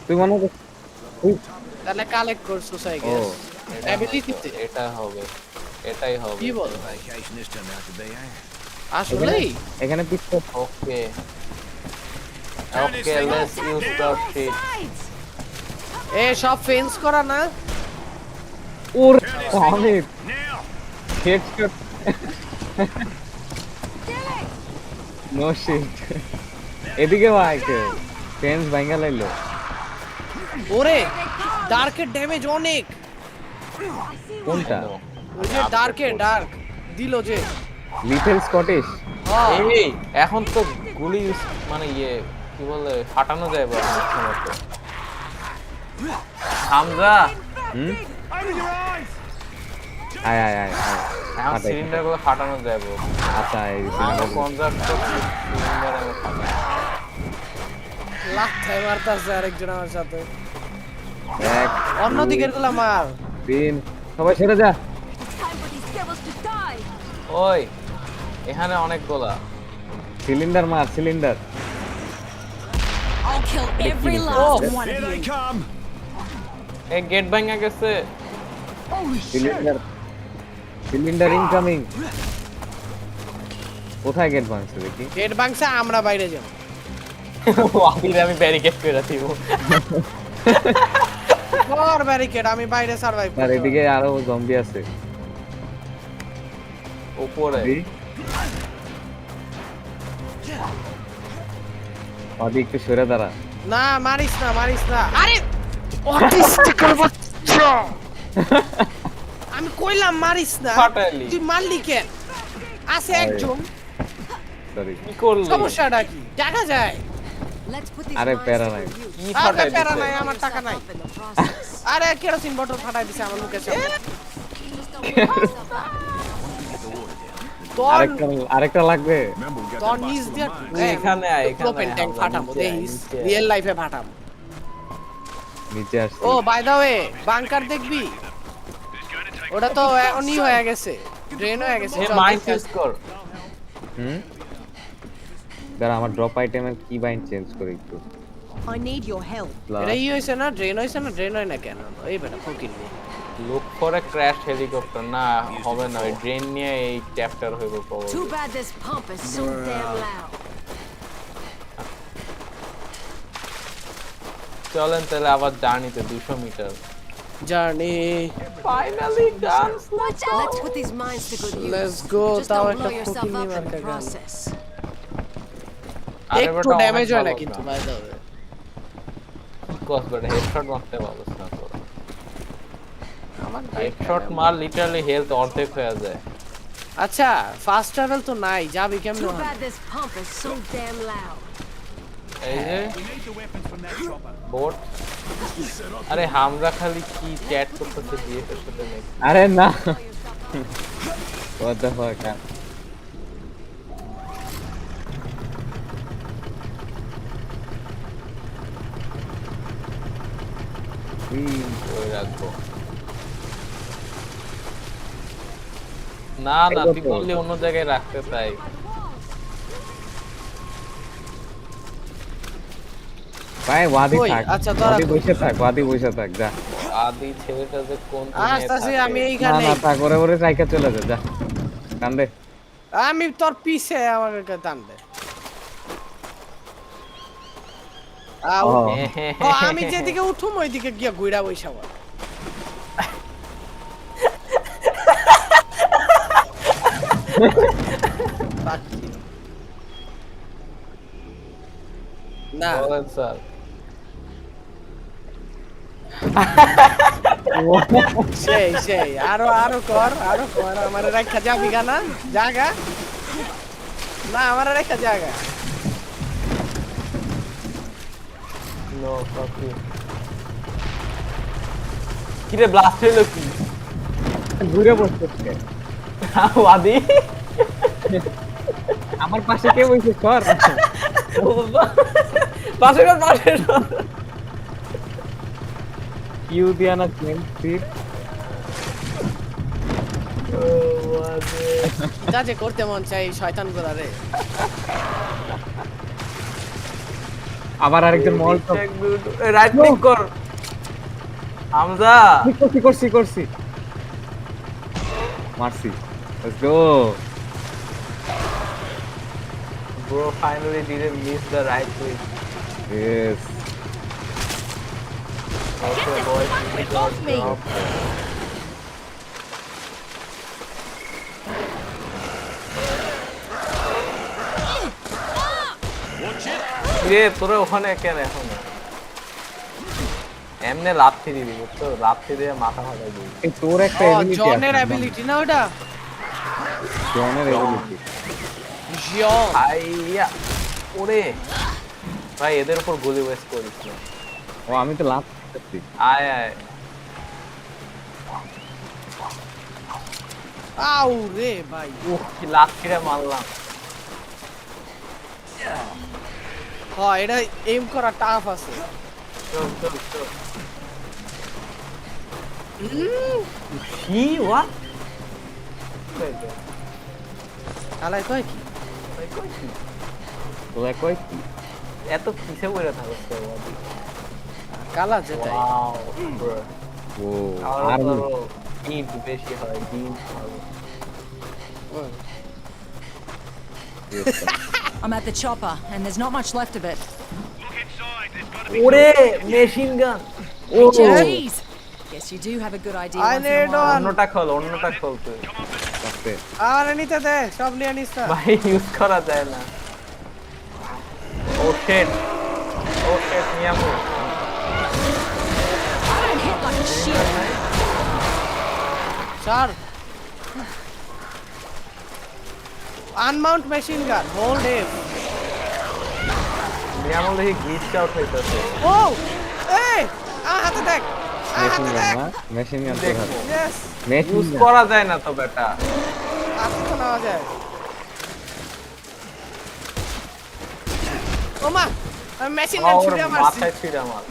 তুই মনে কর তাহলে কালেক্ট করছস আই ও গেস অ্যাবিলিটিতে এটা হবে এটাই হবে কি বল Vacation this turned out to be, eh? আসলেই এখানে pistol okay let's use the sheet এ সব ফেন্স করা না ওর আমি Now! Headshot no shit. এদিকে ভাই কে ফেন্স ভাঙা লাইলো। ওরে ডার্কের ড্যামেজ অনেক কোনটা? ওই যে ডার্ক দিল যে লিটল স্কটিশ। হ্যাঁ এই এখন তো গুলি মানে ইয়ে কি বলে ফাটানো যায় বলে হামজা আয় আয় আয় আয়। এখন ফাটাই, সিলিন্ডার গুলো ফাটানো যায় বলে আচ্ছা এই আমার সিলিন্ডার কনজাক্ট সিলিন্ডার আমি ফাটাই লাথায় মারতাছে আরেকজন আমার সাথে। এক অন্য দিকের গুলা মার। 3 সবাই সরে যা। ওই এখানে অনেক গোলা সিলিন্ডার মার cylinder. I'll kill every Oh. last one of Here they you. come! এই গেট ভাঙা গেছে সিলিন্ডার সিলিন্ডার ইনকামিং। কোথায় গেট ভাঙছে দেখি? গেট ভাঙছে, আমরা বাইরে যাব। আবির আমি ব্যারিকেড করে দিব বড় ব্যারিকেড, আমি বাইরে সার্ভাইভ আর এদিকে আরো জম্বি আছে। উপরে আদি একটু সরে দাঁড়া। না মারিস না, মারিস না। আরে অটিস্টিকের বাচ্চা, আমি কইলাম মারিস না, ফাটালি। তুই মারলি কেন? আছে একজন, সরি কি করলি সমস্যাটা কি দেখা যায়? Let's put these আরে mines প্যারা to নাই। good use. কি আরে ফাটাই প্যারা দিছে নাই, আমার টাকা নাই। Yourself up in the process. আরে কেরোসিন বটল ফাটাই দিছে আমার মুখের সামনে। তোর আরেকটা লাগবে। Remember, we got তোর that box নিজ full দিয়ে of mines. তুই এখানে আয়, এখানে ওপেন আয়, ট্যাঙ্ক হামজা, ফাটাবো নিচে আয়, দেখিস, নিচে আয়। রিয়েল লাইফে ফাটাবো। নিচে আসছে। ও বাই দা ওয়ে, বাংকার দেখবি? ওটা তো এখনই হয়ে গেছে, ড্রেন হয়ে গেছে। এ চল, মাইন্ড দেখে ইউজ কর দাঁড়া আমার ড্রপ আইটেমের কি বাইন চেঞ্জ করে একটু। I need your help. এটা ই হয়েছে না, ড্রেন হয়েছে না, ড্রেন হয় না কেন? এই বেটা ফকির নি। লুক করে ক্র্যাশ হেলিকপ্টার না হবে না, ওই ড্রেন নিয়ে এই চ্যাপ্টার হইব প্রবল Too bad this pump is so damn loud. চলেন তাহলে আবার জার্নিতে 200 metre journey, finally guns Let's put these mines to good use. Let's go. Just তাও don't একটা blow yourself ফকির নি up in মার্কা the গান। process. একটু ড্যামেজ হয় না কিন্তু by the way. Cause but headshot মারতে পারছ না তো আমার হেডশট মার লিটারালি হেলথ অর্ধেক হয়ে যায় আচ্ছা, ফাস্ট ট্রাভেল তো নাই, যাবি কেমনে? Too bad this pump is so damn loud. এই যে We need the weapons from that chopper. Boat আরে হামজা খালি কি চ্যাট করতেছে ডিএফের সাথে নাকি আরে না what the fuck ওই রাখবো না না তুই বললি অন্য জায়গায় রাখতে চাই ভাই ওয়াদি ওই, থাক আচ্ছা, তোরা- ওয়াদি বসে থাক যা। আদি ছেলেটা যে কোন আসতাছি আমি না এইখানে। না থাক ওরে ওরে চাইকা চলে যা যা কান্দে। আমি তোর পিছে, আমাকে টানবে। ও, ও, আমি যেদিকে উঠুম ওইদিকে গিয়া গুইড়া বইসা বল। পাচ্ছি। না বলেন স্যার সেই সেই আরো কর আমার রেখা যাবি না জায়গা না, আমার রেখা জায়গা। নো কপি কিরে ব্লাস্ট হইলো কি ঘুরে বসতেছে আদি আমার পাশে কে বসে কর পাশে কিউ দিয়া না চেঞ্জ সিট কিটা যে করতে মন চাই শয়তান গুলা রে। আবার আরেকজন মল তো রাইট ক্লিক কর হামজা করছি মারছি let's go bro finally didn't miss the right click yes okay boys we got drop রে তোরা ওখানে কেন এখন এমনে লাথি দিবি বুঝছো লাথি দিয়ে মাথা ফাটাই দিবি এই তোর একটা ও, এবিলিটি জনের অ্যাবিলিটি না ওটা। জনের এবিলিটি জন আইয়া ওরে ভাই এদের উপর গুলি ওয়েস্ট করিস না। ও আমি তো লাভ করছি। আয় আয় আউ রে ভাই, উহ কি লাঠিরে মারলাম। হ্যাঁ এটা এম করা টাফ আছে। চল চল চল কি হোয়াট কালাই কয় কি? তোরা কই কি? এত কিসে বইরা থাকছ কালা যেটাই। ওয়াও ব্রো ও আর আর ডিম বেশি হয় ডিম I'm at the chopper, and there's not much left of it. Look inside. There's got to be ওরে machine gun O Jeez. Guess you do have a good idea. I once in a need while. one. অন্যটা খোল তুই কাছে আর নিতে দে, সব নিয়ে নিস না। ভাই ইউজ করা যায় না ও শিট নিয়ামু I'm hit like a shit. Sir unmount machine gun, hold em. নিয়ামু দেখি গ্লিচ আউট হইতাছে ও এই হাতে দেখ, মেশিন হাতে গান দেখ। না মেশিন গান তো দেখবো ইয়েস, মেশিন ইউজ গান করা যায় না তো বেটা হাতে তো নেওয়া যায়। ও মা, আমি মেশিন গান ওর ছুড়ে মারছি। মাথায় ছিড়া মার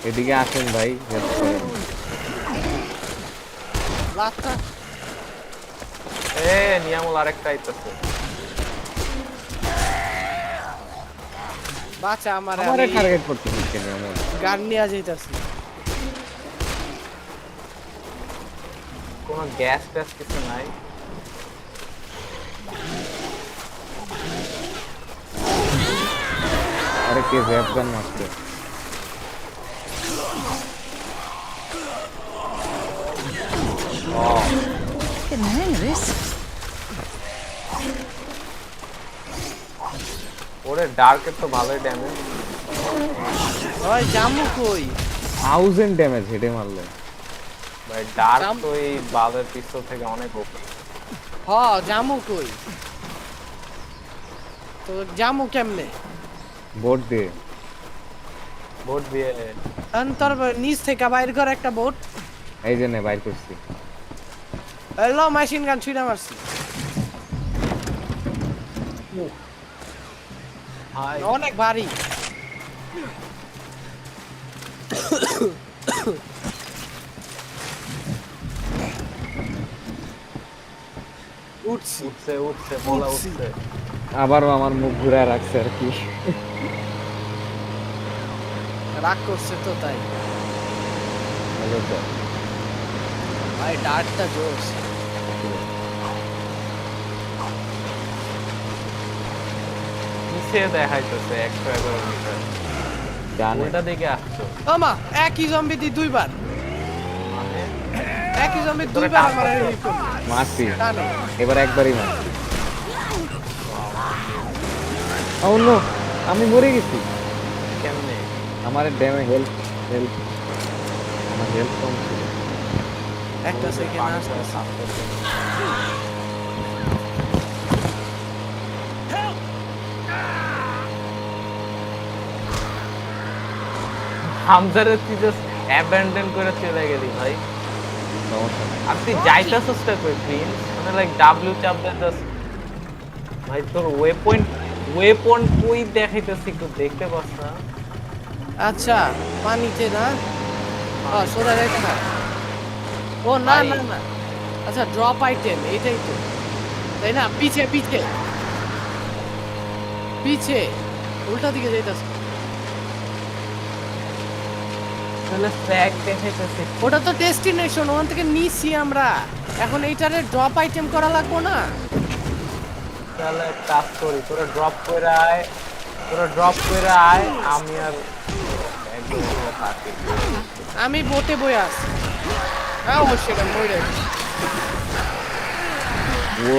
এদিকে আসেন ভাই হেল্প করেন লাস্টটা এ নিয়ামুল আরেকটা আইতাছে বাচ্চা আমার আমারে টার্গেট করতেছিস কেন এমন গান নিয়ে যাইতাছি। কোনো গ্যাস ট্যাস কিছু নাই আরে কে জ্যাপ গান মারছে Getting the hang of this. ওরে ডার্কের তো ভালোই ড্যামেজ ওই জামু কই? 1000 ড্যামেজ হেডে মারলো ভাই ডার্ক জাম- তো এই বালের পিস্তল থেকে অনেক উপরে হ জামু কই? তো জামু কেমনে? বোট দিয়ে ভোট দিয়ে তোর নিচ থেকে বাইর কর একটা বোট। এই জন্য বাইর করছি এলো মেশিন গান ছুড়ে মারছি। হাই অনেক ভারী। উঠছি। উঠছে বলা উঠছে আবারও আমার মুখ ঘুরায় রাখছে আর কি রাগ করছে তো তাই। হলো তো। ভাই ডার্টটা জোস। নিচে দেখাইতেছে 111 মিটার জানে ওইটা দিকে আসছো আমা একই জম্বি দি দুইবার। মানে একই জম্বি দুইবার আমার হিট করলো। মারছি টানে। এবার একবারই মার ও নো আমি মরে গেছি কেমনে আমার ড্যামে হেল্প আমার হেল্প কম ছিল একটা সেকেন্ড আসতেছে। হামজারে তুই জাস্ট অ্যাবান্ডন করে চলে গেলি ভাই সমস্যা নেই আর তুই যাইতাছস টা কই প্রিন্স মানে লাইক ডাব্লিউ চাপ দে জাস্ট ভাই তোর ওয়েপন কই দেখাইতেছি একটু দেখতে পাস না আচ্ছা পানিতে না? সোজা যাইতে না। ও না ভাই। না না, আচ্ছা ড্রপ আইটেম এটাই তো, তাই না? পিছে পিছে পিছে উল্টা দিকে যাইতাছে। তাহলে ফ্ল্যাগ দেখাইতেছি ওটা তো ডেস্টিনেশন, ওখান থেকে নিছি আমরা। এখন এইটারে ড্রপ আইটেম করা লাগবো না? তাহলে কাজ করি তোরা ড্রপ করে আয় আমি আর একদম থাকি আমি বোটে বই আছি। অবশ্যই এটা মরে ও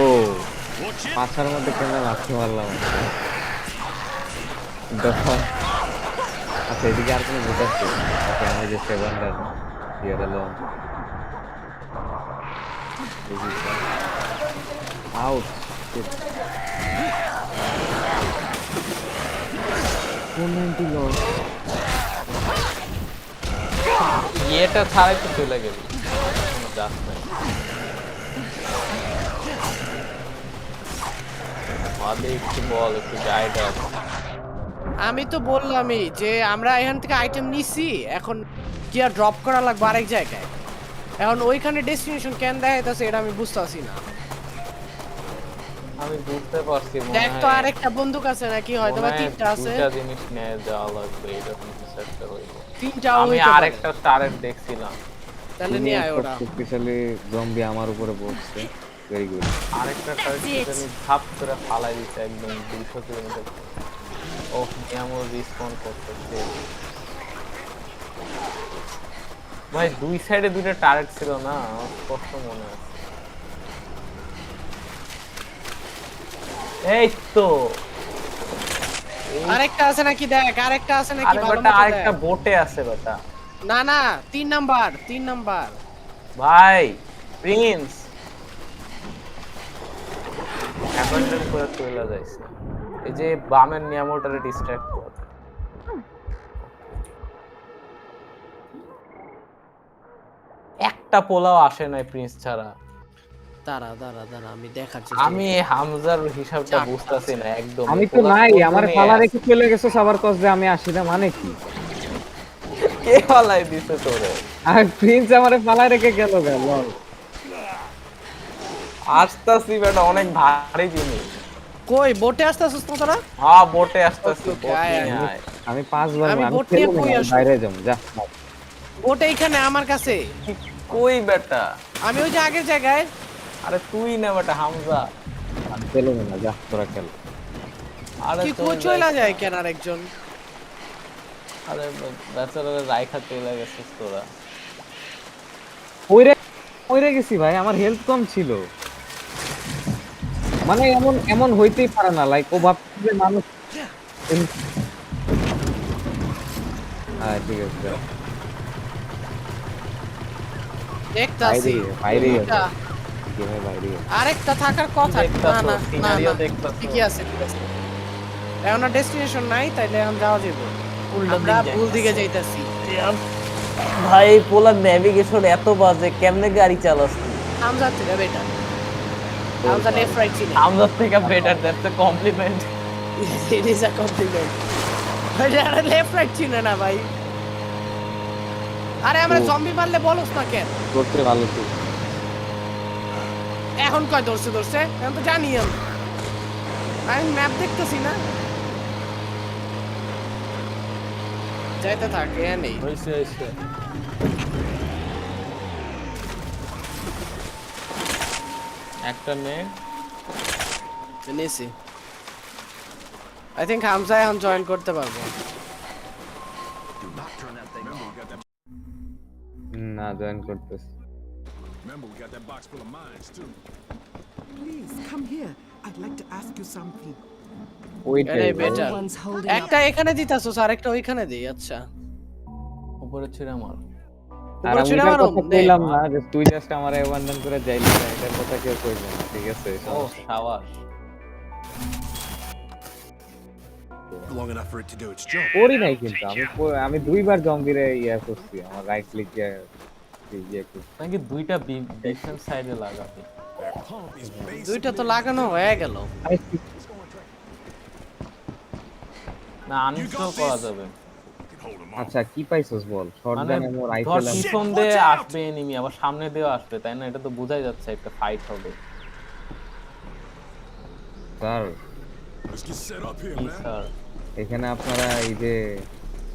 পাছার মধ্যে কেন লাথি মারলাম দেখো আচ্ছা এদিকে আর কোনো বোট আছে ওকে আমি যে সেভেন্ডার হিয়ার অ্যালোন আউট ইয়েটা ছাড়াই তো চলে গেল জাস্ট নাই আমাদের একটু বল একটু গাইড আছে আমি তো বললামই যে আমরা এখান থেকে আইটেম নিছি, এখন কি আর ড্রপ করা লাগবে আরেক জায়গায়। এখন ওইখানে ডেস্টিনেশন কেন দেখাইতেছে এটা আমি বুঝতেছি না। আমি বুঝতে পারছি মনে দেখ তো হয় আরেকটা বন্দুক আছে নাকি, হয়তো বা তিনটা আছে। দুটা জিনিস নিয়ে যাওয়া লাগবে এটা কিছু সেটটা হইব তিনটাও আমি হইতে পারে। আরেকটা টারেট দেখছিলাম তাহলে নিয়ে আয় ওটা। স্পেশালি জম্বি আমার উপরে পড়ছে, ভেরি গুড। আরেকটা টারেট আমি ধাপ করে ফালাই দিতে একদম 200 কিলোমিটার ও নিয়ামো রিসপন্ড করতেছে ভাই দুই সাইডে দুটো টারেট ছিল না আমার স্পষ্ট মনে আছে এই তো আরেকটা আছে নাকি দেখ, আরেকটা আছে নাকি ভালো আরেকটা মতো আরেকটা দেখ। বোটে আছে বেটা না না 3 নাম্বার 3 নাম্বার। ভাই প্রিন্স অ্যাবান্ডন করে চলে যাইছে এই যে বামের নিয়ামটারে ডিস্ট্রাক্ট কর একটা পোলাও আসে নাই প্রিন্স ছাড়া দাঁড়া আমি দেখাচ্ছি। আমি হামজার হিসাবটা বুঝতাছি না একদম আমি তো নাই, আমার পালা রেখে চলে গেছো সবার কষ্ট আমি আসি না মানে কি? কে পালাই দিছে তোরে আর প্রিন্স আমারে পালা রেখে গেল গেল। আসতাছি বেটা অনেক ভারী জিনিস কই বোটে আসতেছিস তো তোরা? হ্যাঁ বোটে আসতাছি ওকে, বোট আয়, নিয়ে আয়। আয়। আমি 5 বার আমি আমি বোট নিয়ে খেলবো কই না, আসবো? বাইরে যাম যা। বোটে এখানে আমার কাছে। কি কই বেটা আমি ওই যে আগের জায়গায়। আরে তুই না বেটা হামজা আমি খেলবো না, যা তোরা খেল। আরে কি তোর কই চলে যায় কেন আরেকজন? আরে বেচারা রাইখা চলে গেছিস তোরা ওইরে গেছি ভাই, আমার হেলথ কম ছিল। মানে এমন এমন হইতেই পারে না, লাইক ও ভাবছে যে মানুষ। হ্যাঁ ঠিক আছে যা। দেখতাছি। বাইরে দুইটা। গেমে বাইরে। আরেকটা থাকার কথা। দেখতাছো, না না না সিনারিও না দেখতাছো। ঠিকই আছে ঠিক আছে। এখন ডেস্টিনেশন নাই তাইলে এখন যাওয়া যাবে। উল্টো আমরা দিক ভুল দিকে যাইতাছি। ভাই পোলা নেভিগেশন এত বাজে কেমনে গাড়ি চালাস হামজা থেকে বেটা। হামজা লেফট রাইট চিনে। হামজার থেকে better that's a compliment It is a compliment. যারা লেফট রাইট চিনে না ভাই। আরে আমরা জম্বি মারলে বলস না কেন? করতে ভালো তুই। এখন কয় ধরছে এখন তো জানি আমি ম্যাপ দেখতেছি না। যাইতে থাকে নেই। হইছে একটা নে নিছি। আই থিংক হামজা এখন জয়েন করতে পারবো। না জয়েন করতেছি। Remember, we got that box full of mines, too. Please come here. I'd like to ask you something. ওইটাই এটাই ভাই। বেটার। Everyone's holding একটা এখানে দিতাছস আর একটা ওইখানে দেই। আচ্ছা উপরে ছিড়া মার আর উপরে আমি ছিঁড়ে এটার মারো, কথা নে। কইলাম না যে তুই জাস্ট আমারে অ্যাবান্ডন করে যাইলি না, এটার কথা কেউ কইলো না, ঠিক আছে? ও সাবাস Long enough for it to do its job. করি নাই কিন্তু আমি 2 বার জম্বিরে ইয়া করছি, আমার রাইট ক্লিক ইয়া করছি। নাকি দুইটা ডিফেন্স সাইডে লাগাবি That pump is basically দুইটা তো লাগানো হয়ে গেল। না আনইনস্টল করা যাবে hold them off. আচ্ছা কি পাইছস বল? মানে শটগান এমন ধর রাইফেল পিছন দিয়ে আসবে এনিমি আবার সামনে দিয়েও আসবে তাই না এটা তো বোঝাই যাচ্ছে একটা ফাইট হবে sir Let's get set up here, কি man. স্যার এখানে আপনারা এই যে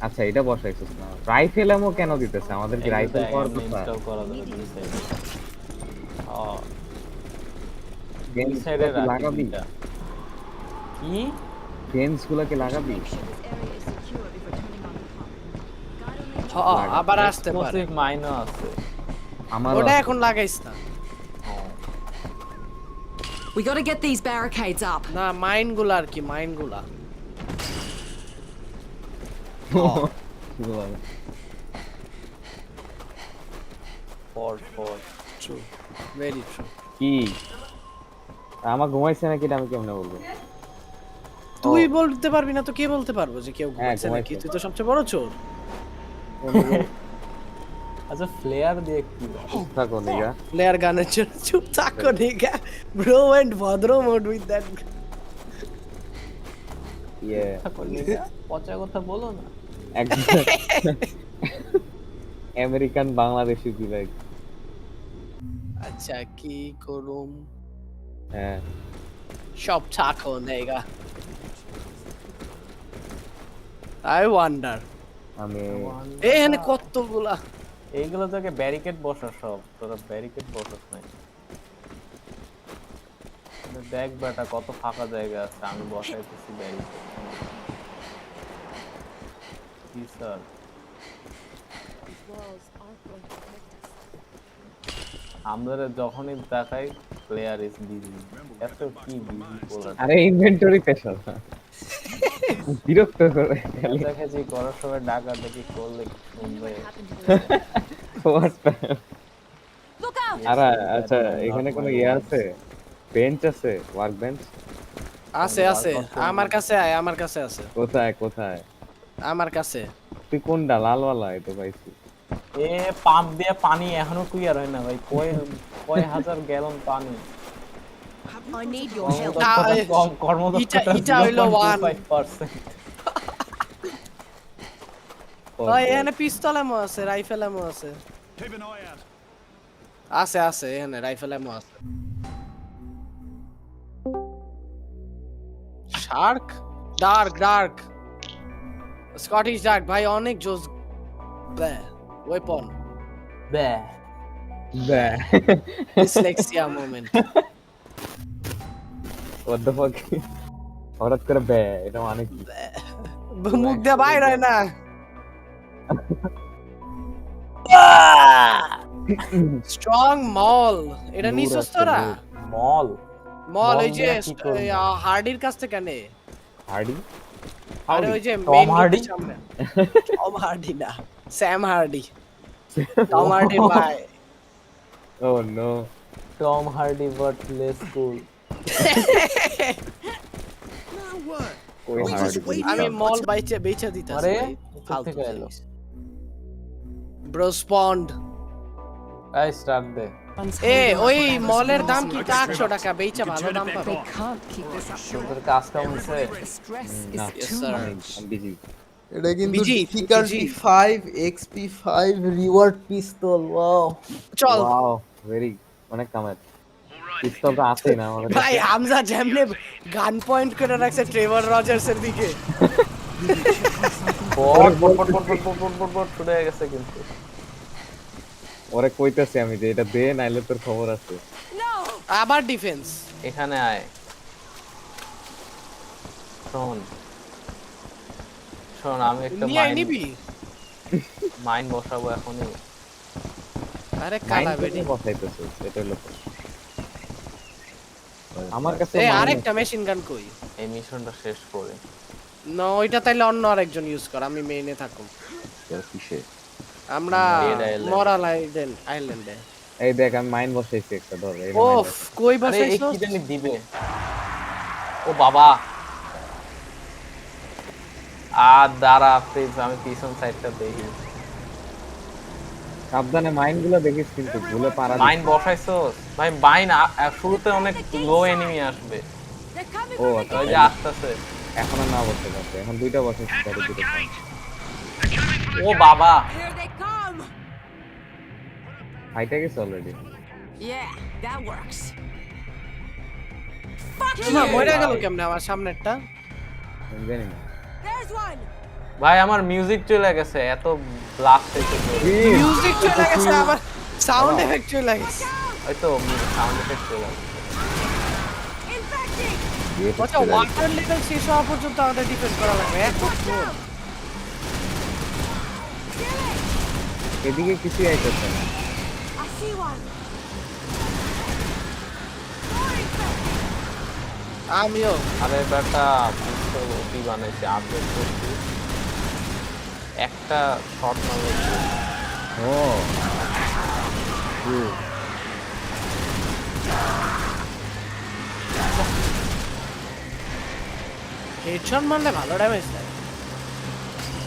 আচ্ছা এটা বসাইছস না, রাইফেল এমন কেন দিতেছে? আমাদের কি রাইফেল পাওয়ার কথা? ইনস্টল করা যাবে দুই সাইডে গেম দুই সাইডে লাগাবি? কি ফেন্স গুলোকে লাগাবি? আবার আসতে পারে। এক্সপ্লোসিভ মাইনও আছে আমার ওটা এখন লাগাইছ না। We gotta get these barricades up. না মাইনগুলা আর কি মাইনগুলা। For true very true. কি আমার ঘুমাইছে নাকি এটা আমি কেমনে বলবো? তুই বলতে পারবি না তো কে বলতে পারবো যে কেউ হ্যাঁ, ঘুমাচ্ছে নাকি? ঘুমাইছে। তুই তো সবচেয়ে বড় চোর। আচ্ছা ফ্লেয়ার দিয়ে কি থাকো নিগা প্লেয়ার গানের জন্য চুপ থাকো নিগা। ব্রো এন্ড ভদ্র মোড উইথ দ্যাট। ইয়ে পচা কথা বলো না। একদম আমেরিকান বাংলাদেশি বিলাই। আচ্ছা কি করুম? হ্যাঁ সব থাকো নিগা। আই ওয়ান্ডার আমি এখানে কতগুলা এইগুলো তোকে ব্যারিকেড বসা সব, তোরা ব্যারিকেড বসাস নাই। দেখ বেটা কত ফাঁকা জায়গা আছে, আমি বসাইতেছি ব্যারিকেড। কি স্যার আমরা যখনই দেখাই প্লেয়ার ইজ বিজি, এত কি বিজি বলার। আরে ইনভেন্টরি পেশা বিরক্ত করে খালি দেখাচ্ছি করার সময় ডাকা দেখি করলে কি শুনবে। Look out! আরে আচ্ছা এখানে কোনো ইয়ে আছে, বেঞ্চ আছে, ওয়ার্ক বেঞ্চ আছে আছে আমার কাছে আয়, আমার কাছে আছে, কোথায় কোথায়? আমার কাছে। তুই কোনটা লালওয়ালা? এই তো পাইছি। এ পাম্প দিয়ে পানি এখনো ক্লিয়ার হয় না ভাই, কয় হাজার গ্যালন পানি। I need your help. ইটা হইলো 1। ওই এখানে পিস্তল এমো আছে, রাইফেল এমো আছে। Keep an eye out. আছে আছে এখানে রাইফেল এমো আছে। Shark dark dark Scottish dark ভাই অনেক জোস। ওয়েপন বে dyslexia moment. What the fuck? হঠাৎ করে বে, এটা মানে কি? মুখ দিয়ে বাইর হয় না। স্ট্রং মল এটা নিছস তোরা? মল মল মল এই যে দিয়ে কি করবি? হার্ডির কাছ থেকে নে। হার্ডি? আরে ওই যে টম মেইন হার্ডি? সামনে। টম হার্ডি না, স্যাম হার্ডি। টম হার্ডি ভাই। Oh no. Tom Hardy but less cool. ওই হার্ডি। আমি মল বেচা দিতাছি আরে ভাই। ফালতু থেকে এলো। ব্রো স্পন্ড। এই স্টার্ট দে। এ ওই মলের দাম কি 800 টাকা, বেচা ভালো দাম পাবে। They can't keep this up. তোদের কাজ কেমন হচ্ছে? The stress না, is Yes, too sir. much. আমি busy। এটা কিন্তু busy, difficulty busy. 5 XP 5 reward পিস্তল। ওয়াও চল Wow, very অনেক কামাত। পিস্তল তো আছে না আমাদের ভাই। হামজা যেমনে গান পয়েন্ট করে রাখছে ট্রেভার রজার্সের দিকে। বট ছুটে গেছে কিন্তু। ওরে কইতাছি আমি যে এটা দে, নাইলে তোর খবর আছে। আবার ডিফেন্স। এখানে আয়। শোন শোন, আমি একটা নিয়ে নিবি। মাইন বসাবো এখনই। আরে কালা মাইন্ড বেডি। করে বসাইতেছে, এটা হলো তো। আমার কাছে এ মাইন্ড আরেকটা মেশিন গান কই? এই মিশনটা শেষ করে। না ওইটা তাইলে অন্য আরেকজন ইউজ কর, আমি মেইনে থাকুম। কিসে? আমরা Dead Island. মরাল আইল্যান্ডে। এই দেখ আমি মাইন্ড বসাইছি একটা, ধর এই ওফ কই আরে এই বসাইছো? কি জানি দিবে। ও বাবা, আর দাঁড়া প্লিজ, আমি পিছন সাইডটা দেখি। সাবধানে মাইন্ড গুলো দেখিস কিন্তু ভুলে পারা মাইন বসাইছো ভাই? মাইন শুরুতে অনেক লো এনিমি আসবে। They're coming O from the আচ্ছা, ওই যে আসতেছে। এখন আর না বসতে পারছে, এখন দুইটা বসাইছি তার দুটো। ও বাবা, Here they come! ফাইটে গেছে অলরেডি। Yeah, that works. না মরে গেল কেমনে আমার সামনেরটা? আমি জানি না। There's one! ভাই আমার মিউজিক চলে গেছে, এত ব্লাস্ট হইছে। মিউজিক চলে গেছে, আবার সাউন্ড এফেক্ট চলে গেছে। ওই তো সাউন্ড এফেক্ট চলে গেছে। Infecting! আচ্ছা ওয়াটার লেভেল শেষ হওয়া পর্যন্ত আমাদের ডিফেন্ড করা লাগবে। এত জোর। এদিকে কিছু আইতেছে না। I see one! আমিও আরে বেটা পিস্তল ওপি বানাইছে, আপডেট করছি। একটা শট মারলে ও হেডশট মারলে ভালো ড্যামেজ দেয়।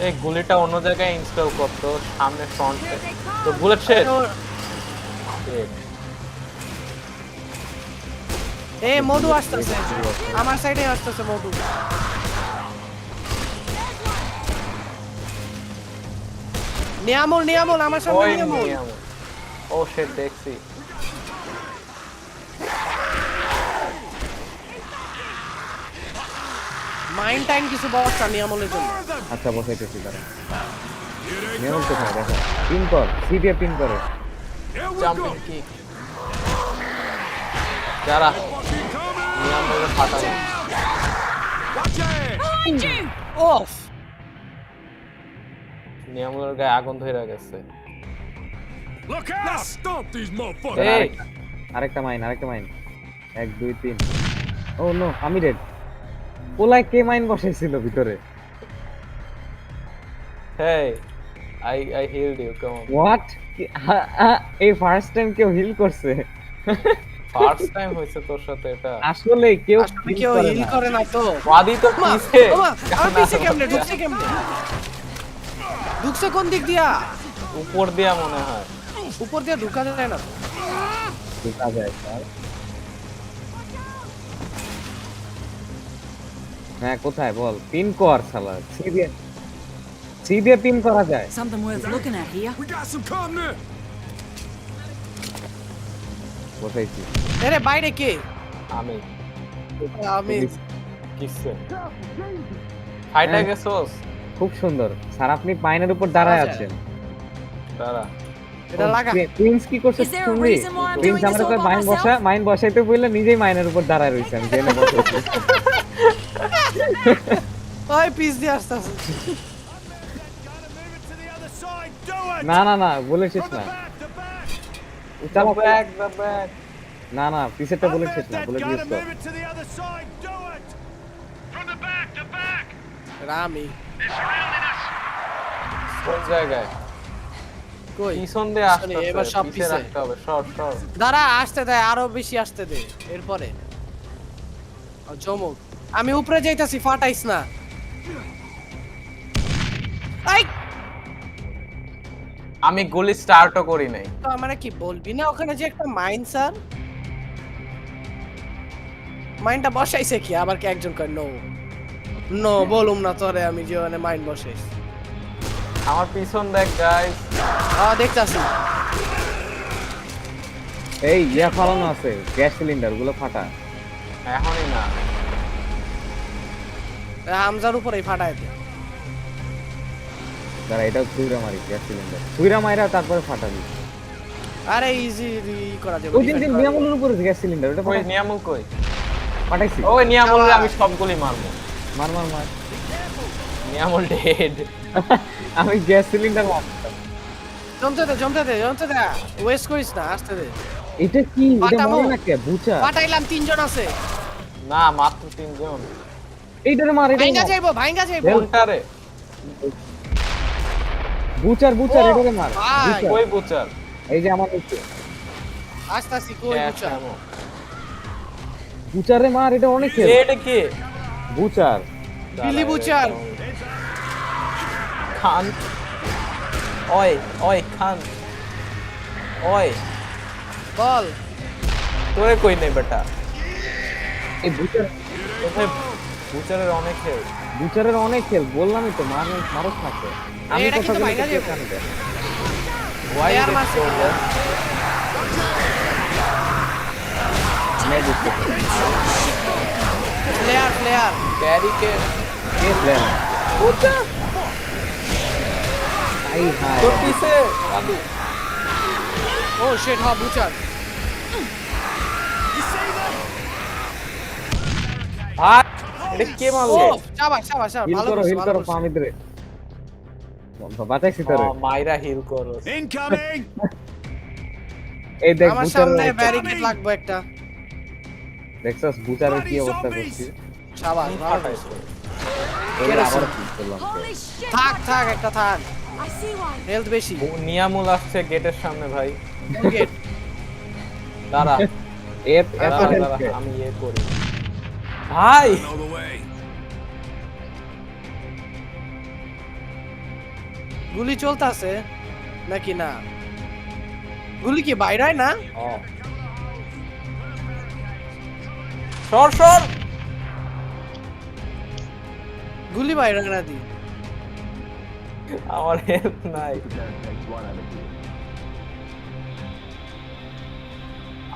এই গুলিটা অন্য জায়গায় ইনস্টল করতো সামনে ফ্রন্টে তো বুলেট শেড এ মধু আসতেছে, আমার সাইডে আসতেছে মধু। নিয়ামল আমার সামনে ওই নিয়ামল। ও শিট দেখছি মাইন্ড টাইম কিছু বক্স নিয়ামলের জন্য। আচ্ছা বসাইতেছি তারা নিয়ম কোথায় দেখো পিন কর সিপিএ পিন করো জাম্পিং কিক যারা নিয়ামলে ফাটাই অফ নিয়ামলের গায়ে আগুন ধরে গেছে Look out! Now stomp these motherfuckers! এই আরেকটা মাইন 1 2 3 ও নো আমি রেড পোলায় কে মাইন বসাইছিল ভিতরে হেই I healed you come on what এই ফার্স্ট টাইম কেউ হিল করছে ফার্স্ট টাইম হইছে তোর সাথে এটা আসলে কেউ আসলে কেউ হিল করে না তো। ওয়াদি তো পিছে আমার পিছে কেমনে ঢুকছে ঢুকছে কোন দিক দিয়া? উপর দিয়া মনে হয় উপর দিয়ে ঢুকা যায় না তো। ঢুকা যায় স্যার হ্যাঁ কোথায় বল পিন কর শালা সিবিএ পিন করা যায় Something worth looking at here. We got some company! বসাইছি আরে বাইরে কে? আমি আমি কিসে ফাইটা গেছস খুব সুন্দর স্যার আপনি পাইনের উপর দাঁড়ায় আছেন দাঁড়া এটা লাগা। প্রিন্স কি করছে Is there a শুনলি reason why I'm Prince doing আমার this all উপর by মাইন বসাইতে বললে নিজেই মাইনের উপর দাঁড়ায় রইছে আমি জেনে বসেছি ওই পিস দিয়ে আসতেছে। না বলেছিস না চালা ব্যাক দ্য ব্যাক না পিছেরটা বলেছিস না বলে দিস তো From the back, the back! রামি They're surrounding us! কোন জায়গায় কই? পিছন দিয়ে আসতে এবার সব পিছে পিছে। রাখতে হবে শর্ট দাঁড়া আসতে দেয়, আরো বেশি আসতে দে এরপরে। চমক আমি উপরে যাইতাছি, ফাটাইস না। আই আমি গুলি স্টার্টও করি নাই তো মানে কি বলবি না ওখানে যে একটা মাইন স্যার মাইনটা বসাইছে কি আবার কি একজন কয় নো বলুম না তোরে আমি যে মানে মাইন বসাইছি। আমার পিছন দেখ গাইস দেখতাছি এই ইয়া ফালানো আছে গ্যাস সিলিন্ডার গুলো ফাটা এখনই না হামজার উপরেই ফাটায় দে। দাঁড়া এটাও ছুঁড়া মারি গ্যাস সিলিন্ডার ছুঁড়া মাইরা তারপরে ফাটাবি আরে ইজি করা যাবে। ওই দিন নিয়ামলের উপরে গ্যাস সিলিন্ডার ওটা কই নিয়ামল কই ফাটাইছি ওই নিয়ামল আমি সবগুলি মারবো মার নিয়ামল ডেড আমি গ্যাস সিলিন্ডার মারতাম জমতে দে ওয়েস্ট করিস না, আসতে দে। এটা কি এটা ফাটামো। মনে না কে বুচা ফাটাইলাম, 3 জন আছে। না মাত্র 3 জন এইটারে মার ভাইঙ্গা যাইবো কোনটারে বুচার এটারে মার ভাই। কই বুচার এই যে আমার নিচে আসতাছি কই বুচা। বুচারে মার এটা অনেক খেল এটা কি বুচার বিলি বুচার খান ওই খান বল তোরে কই নেই বেটা এই বুচার কোথায় বুচারের অনেক খেল বললামই তো মানুষ থাকে আমি এটা কিন্তু ভাইঙ্গা যাইবো। ওয়াই Player মারছে। প্লেয়ার ব্যারিকেড বুচার আই হাই তোর পিছে আদি ও শিট বুচার। ভাই এটা কে ও মারলো শাবাশ হিল ভালো করো পামিদরে বাঁচাইছি তোরে মাইরা হিল করো Incoming! এই দেখ আমার বুচার সামনে ব্যারিকেড লাগবে একটা। দেখছস বুচারের কি অবস্থা করছি শাবাশ ভালো ফাটাইছে এর আবার কি করলাম Holy shit! থাক একটা থাক, I see one. হেলথ বেশি। ও নিয়ামুল আসছে গেটের সামনে ভাই গেট দাঁড়া এফ দাঁড়া, দাঁড়া, আমি করি ভাই All the way. গুলি চলতেছে নাকি না? গুলি কি বাইরে হয় না? সর সর গুলি বাইরে হয় না দি। আমার হেল্প নাই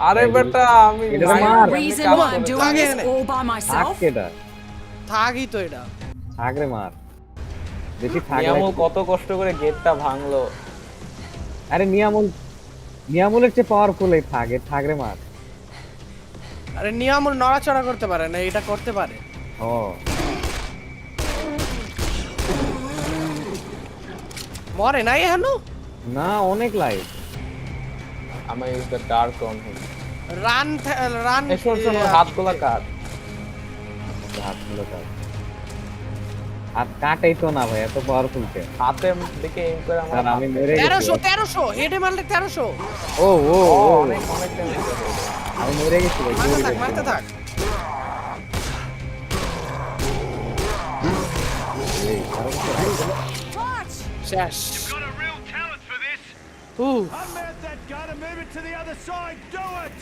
আরে বেটা আমি এটা নাই, মার। আমি Reason কাজ why I'm করে doing this Again. all by থাক myself? কেটা থাকই তো এটা। থাকরে মার বেশি থাক নিয়ামল কত কষ্ট করে গেটটা ভাঙলো আরে নিয়ামলের চেয়ে পাওয়ারফুল এই থাকরে মার আরে নিয়ামুল নড়াচড়া করতে পারে না, এটা করতে পারে। ও মরে নাই এখনো? না অনেক লাইট আমি use the dark on him run run এই শোন শোন ওর হাতগুলা কাট হাতগুলো কাট হাত কাটাই তো না ভাই এত পাওয়ারফুল কে হাতে দিকে এম করে আমার স্যার আমি মেরে গেছি 1300 হেডে মারলে 1300। ও ও ও অনেক অনেক ড্যামেজ করে আমি মরে গেছি ভাই মারতে জোরে থাক গেছি। মারতে থাক। এই, কারণ কি? শেষ। Got a real talent for this. Unmount that gun and move it to the other side. Do it.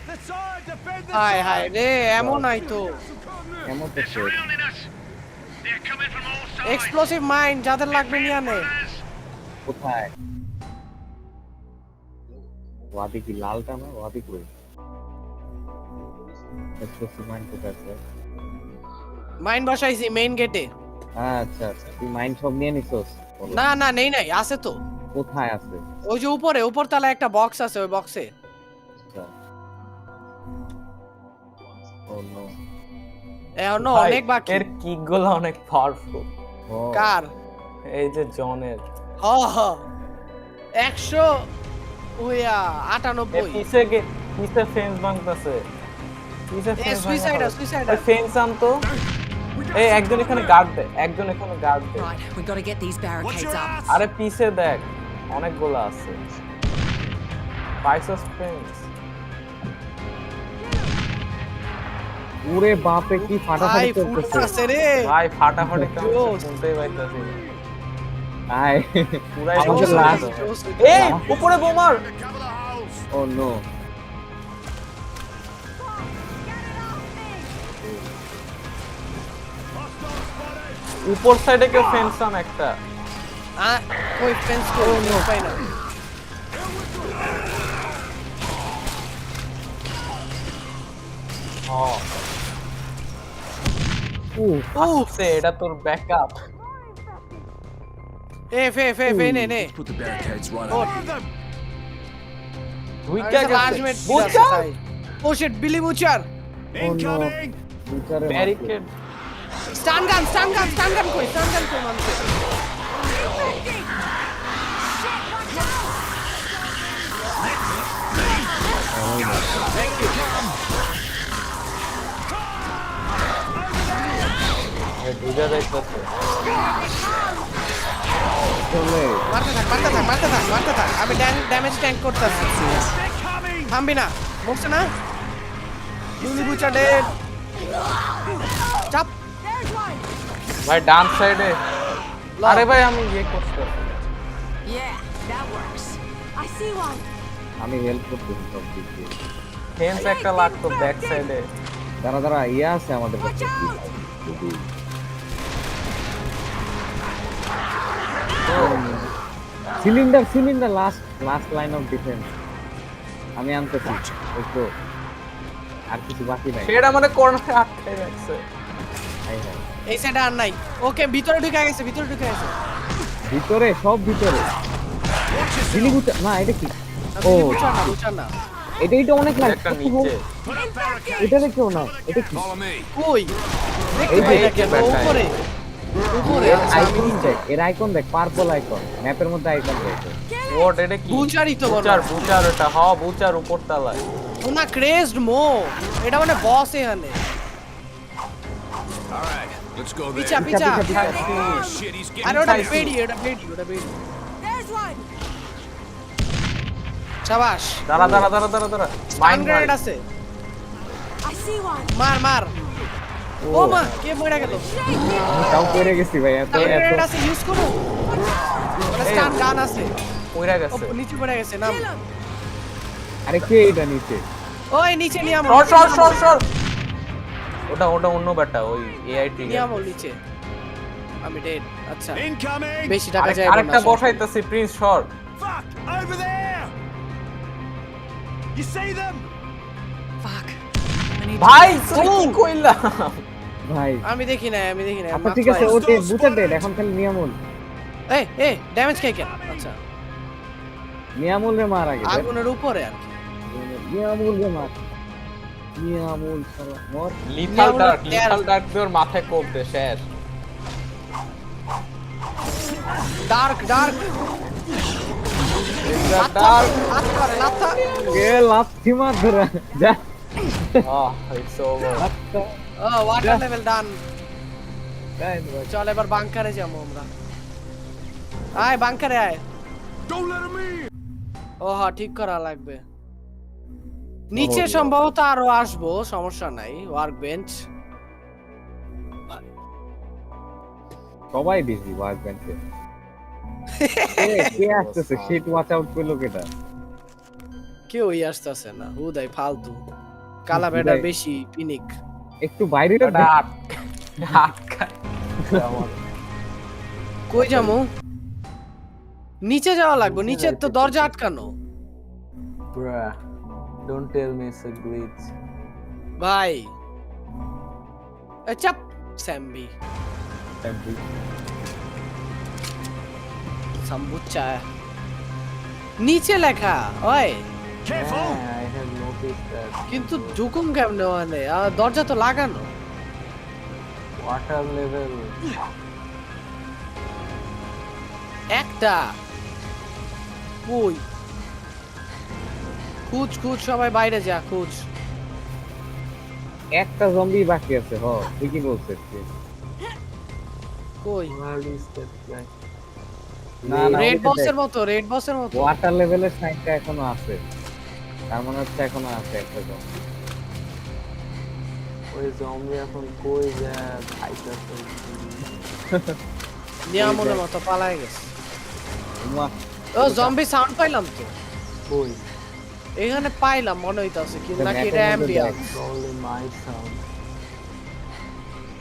The side, defend the hi side. হায় রে, এমন নাই তো। কেমন তো They're surrounding us. They're coming from all sides. Explosive mind যাদের লাগবে নিয়ে নে। কোথায় ওয়াদি কি লালটা না ওয়াদি কই এক্সপ্লোসিভ মাইন্ড কোথায় আছে মাইন্ড বসাইছি মেইন গেটে। আচ্ছা আচ্ছা তুই মাইন্ড সব নিয়ে নিছস বলো। না না নেই নাই, আছে তো। কোথায় আছে ওই যে উপরে উপরতলায় একটা বক্স আছে, ওই বক্সে। আচ্ছা ও নো এখনো ভাই, অনেক বাকি। এর কিকগুলো অনেক পাওয়ারফুল ও কার? এই যে জনের হ হ 100 ওয়া 98। পিছে ফেন্স ভাঙতাছে পিছে এ ফেন্স সুইসাইড ফেন্স আনতো এই একজন এখানে গার্ড দে একজন এখানে গার্ড দে Right, we got to get these barricades up. আরে পিছে দেখ অনেকগুলো আছে পাইসস ফেন্স ওরে বাপে কি ভাই ফাটাফাটি ফুট চলতেছে আছে রে। ভাই ফাটাফাটি কাজ জোস। শুনতেই পাইতাছি আয় পুরাই আমাদের জোস লাস্ট হয়ে গেল। জোস। এই উপরে বোমার ও নো উপর সাইডে কেউ ফেন্স আন একটা ওই ফেন্স তো নো পাই না। আসছে এটা তোর ব্যাকআপ এ ফে ফে ফে নে নে। Put the barricades right O up. দুইটা লার্জমেট বুঝছো ও শিট বিলি বুচার। Incoming. বিচারে ব্যারিকেড স্টান গান কই মানুষের। দুইটা দেখতেছে চলে মারতে থাক। আমি ড্যামেজ ট্যাঙ্ক করতেছি। থামবি না, বলছে না বিলি বুচার ডেড। চাপ। ভাই ডান সাইডে আরে ভাই আমি ইয়ে করতে Yeah, that works. I see one. আমি হেল্প করতেছি সব দিক দিয়ে ফেন্স একটা লাগতো ব্যাক সাইডে দাঁড়া ইয়া আছে আমাদের কাছে cylinder last line of defence আমি আনতেছি একটু আর কিছু বাকি নাই সেটা মানে কর্নারে আটকে রাখছে হাই হাই এই সাইডে আর নাই। ওকে ভিতরে ঢুকে গেছে। ভিতরে সব ভিতরে দিলিগুটা না এটা কি ও বুচার না। এটা অনেক লাগে একটা নিচে এটা দেখো না এটা কি Follow me. কই দেখতে এই পাই যে না কেন? ব্যাটায়। উপরে আইকন দেখ এর আইকন দেখ পার্পল আইকন ম্যাপের মধ্যে আইকন দেখ ওট এটা কি বুচারই তো বলো। বুচার এটা বুচার উপর তলায় ও না ক্রেজড মো, এটা মানে বস এখানে। All right, let's go there. পিছা Shit, he's getting. আরে ওটা খাইছি। বেডি। There's one. শাবাশ। দাঁড়া স্টান গ্রেনেড আছে। I see one. মার। ও মা কে মরে গেল। তাও পড়ে গেছি ভাই এত স্টান এত গ্রেনেড আছে, ইউজ করো। স্টান গান আছে। কইরা ও গেছে। নিচে পড়ে গেছে নাম। আরে কে এটা নিচে? ওই নিচে নিয়ামল। সর। ওটা অন্য ব্যাটা ওই এআই ট্রিগার। নিয়ামল নিচে। আমি ডেড। আচ্ছা। Incoming! বেশি টাকা যায় আরেকটা বসাইতেছি প্রিন্স সর। Fuck! Over there! You see them? Fuck. I need ভাই তুই কি কইলা? ভাই আমি দেখি না। আচ্ছা ঠিক আছে ওকে বুঝে দেন এখন খালি নিয়ামুল এই ড্যামেজ খাই কেন? আচ্ছা নিয়ামুল রে মার আগে আগুনের উপরে আর কি। নিয়ামুল রে মার নিয়ামুল সালা মর লিথাল ডার্ক তোর মাথায় কোপ দে শেষ। ডার্ক লাথা কে লাথি মার ধরে যা ইটস ওভার। ওয়াটার লেভেল ডান। যাই চল এবার বাংকারে যাবো আমরা। আয় বাংকারে আয়। Don't let them in! ও হ্যাঁ ঠিক করা লাগবে। নিচে সম্ভবত আরো আসবো, সমস্যা নাই। ওয়ার্ক বেঞ্চ সবাই বিজি ওয়ার্ক বেঞ্চে কে আসতেছে শিট ওয়াচ আউট করলো কেটা কেউই আসতেছে না। হুদাই ফালতু কালা বেড়া বেশি পিনিক। একটু বাইরে কই যামু? নিচে যাওয়া লাগবে। নিচে তো দরজা আটকানো। Bruh, don't tell me it's a glitch. ভাই চাপ স্যাম্বি সাম্বুচা নিচে লেখা ওই Careful! I have noticed that. কিন্তু ঢুকুম কেমনে ওখানে? দরজা তো লাগানো। Water level. একটা কই খুঁজ সবাই বাইরে যা খুঁজ। একটা জম্বি বাকি আছে হ ঠিকই বলছিস কই Where is that guy? না না রেড বসের মতো ওয়াটার লেভেলের সাইনটা এখনো আছে তার মানে হচ্ছে এখনো আছে একটা জম্বি ওই জম্বি এখন কই যায় খাইতেছে। নিয়ামলের মতো পালায় গেছে। উমা ও জম্বি সাউন্ড পাইলাম তো। কই? এখানে পাইলাম মনে হইতাছে কি নাকি ম্যাপের এটা মধ্যে ambience. Probably my sound.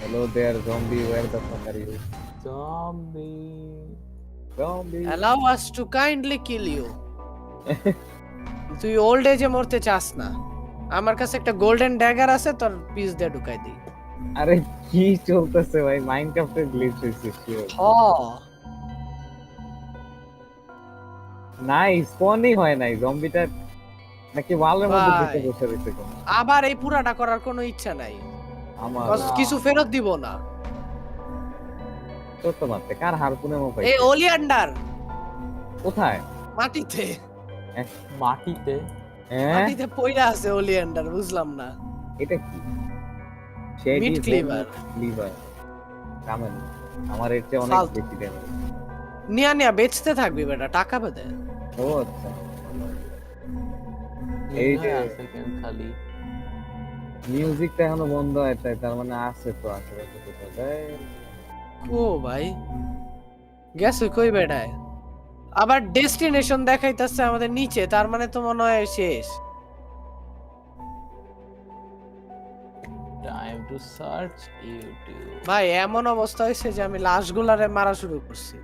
hello there zombie where the fuck are you Zombie. allow us to kindly kill you. তুই ওল্ড এজে মরতে চাস না? আমার কাছে একটা গোল্ডেন ড্যাগার আছে, তোর পিস দিয়ে ঢুকাই দিই। আরে কি চলতেছে ভাই মাইনক্রাফটের গ্লিচ হইছে শিওর নাই স্পনই হয় নাই জম্বিটা নাকি ওয়ালের মধ্যে ঢুকে বসে রইছে কোন আবার এই পুরাটা করার কোনো ইচ্ছা নাই আমার কিছু ফেরত দিব না। সত্য মারতে কার হারপুনে মো পাই এই ওলিয়ান্ডার কোথায়? মাটিতে হ্যাঁ মাটিতে পড়ে আছে ওলিয়ান্ডার, বুঝলাম না এটা কি শেডি মিড ক্লিভার কামেন আমার এর চেয়ে অনেক বেশি ড্যামেজ নিয়া বেচতে থাকবি বেটা, টাকা পেতে। ও আচ্ছা এই যে সেকেন্ড খালি মিউজিকটা এখনো বন্ধ হয় তার মানে আছে তো আশেপাশে কোথায়। ও ভাই গেছে কই বেটায়? আবার ডেস্টিনেশন দেখাইতাছে আমাদের নিচে, তার মানে তো মনে হয় শেষ। Time to search YouTube. ভাই এমন অবস্থা হয়েছে যে আমি লাশগুলারে মারা শুরু করছি।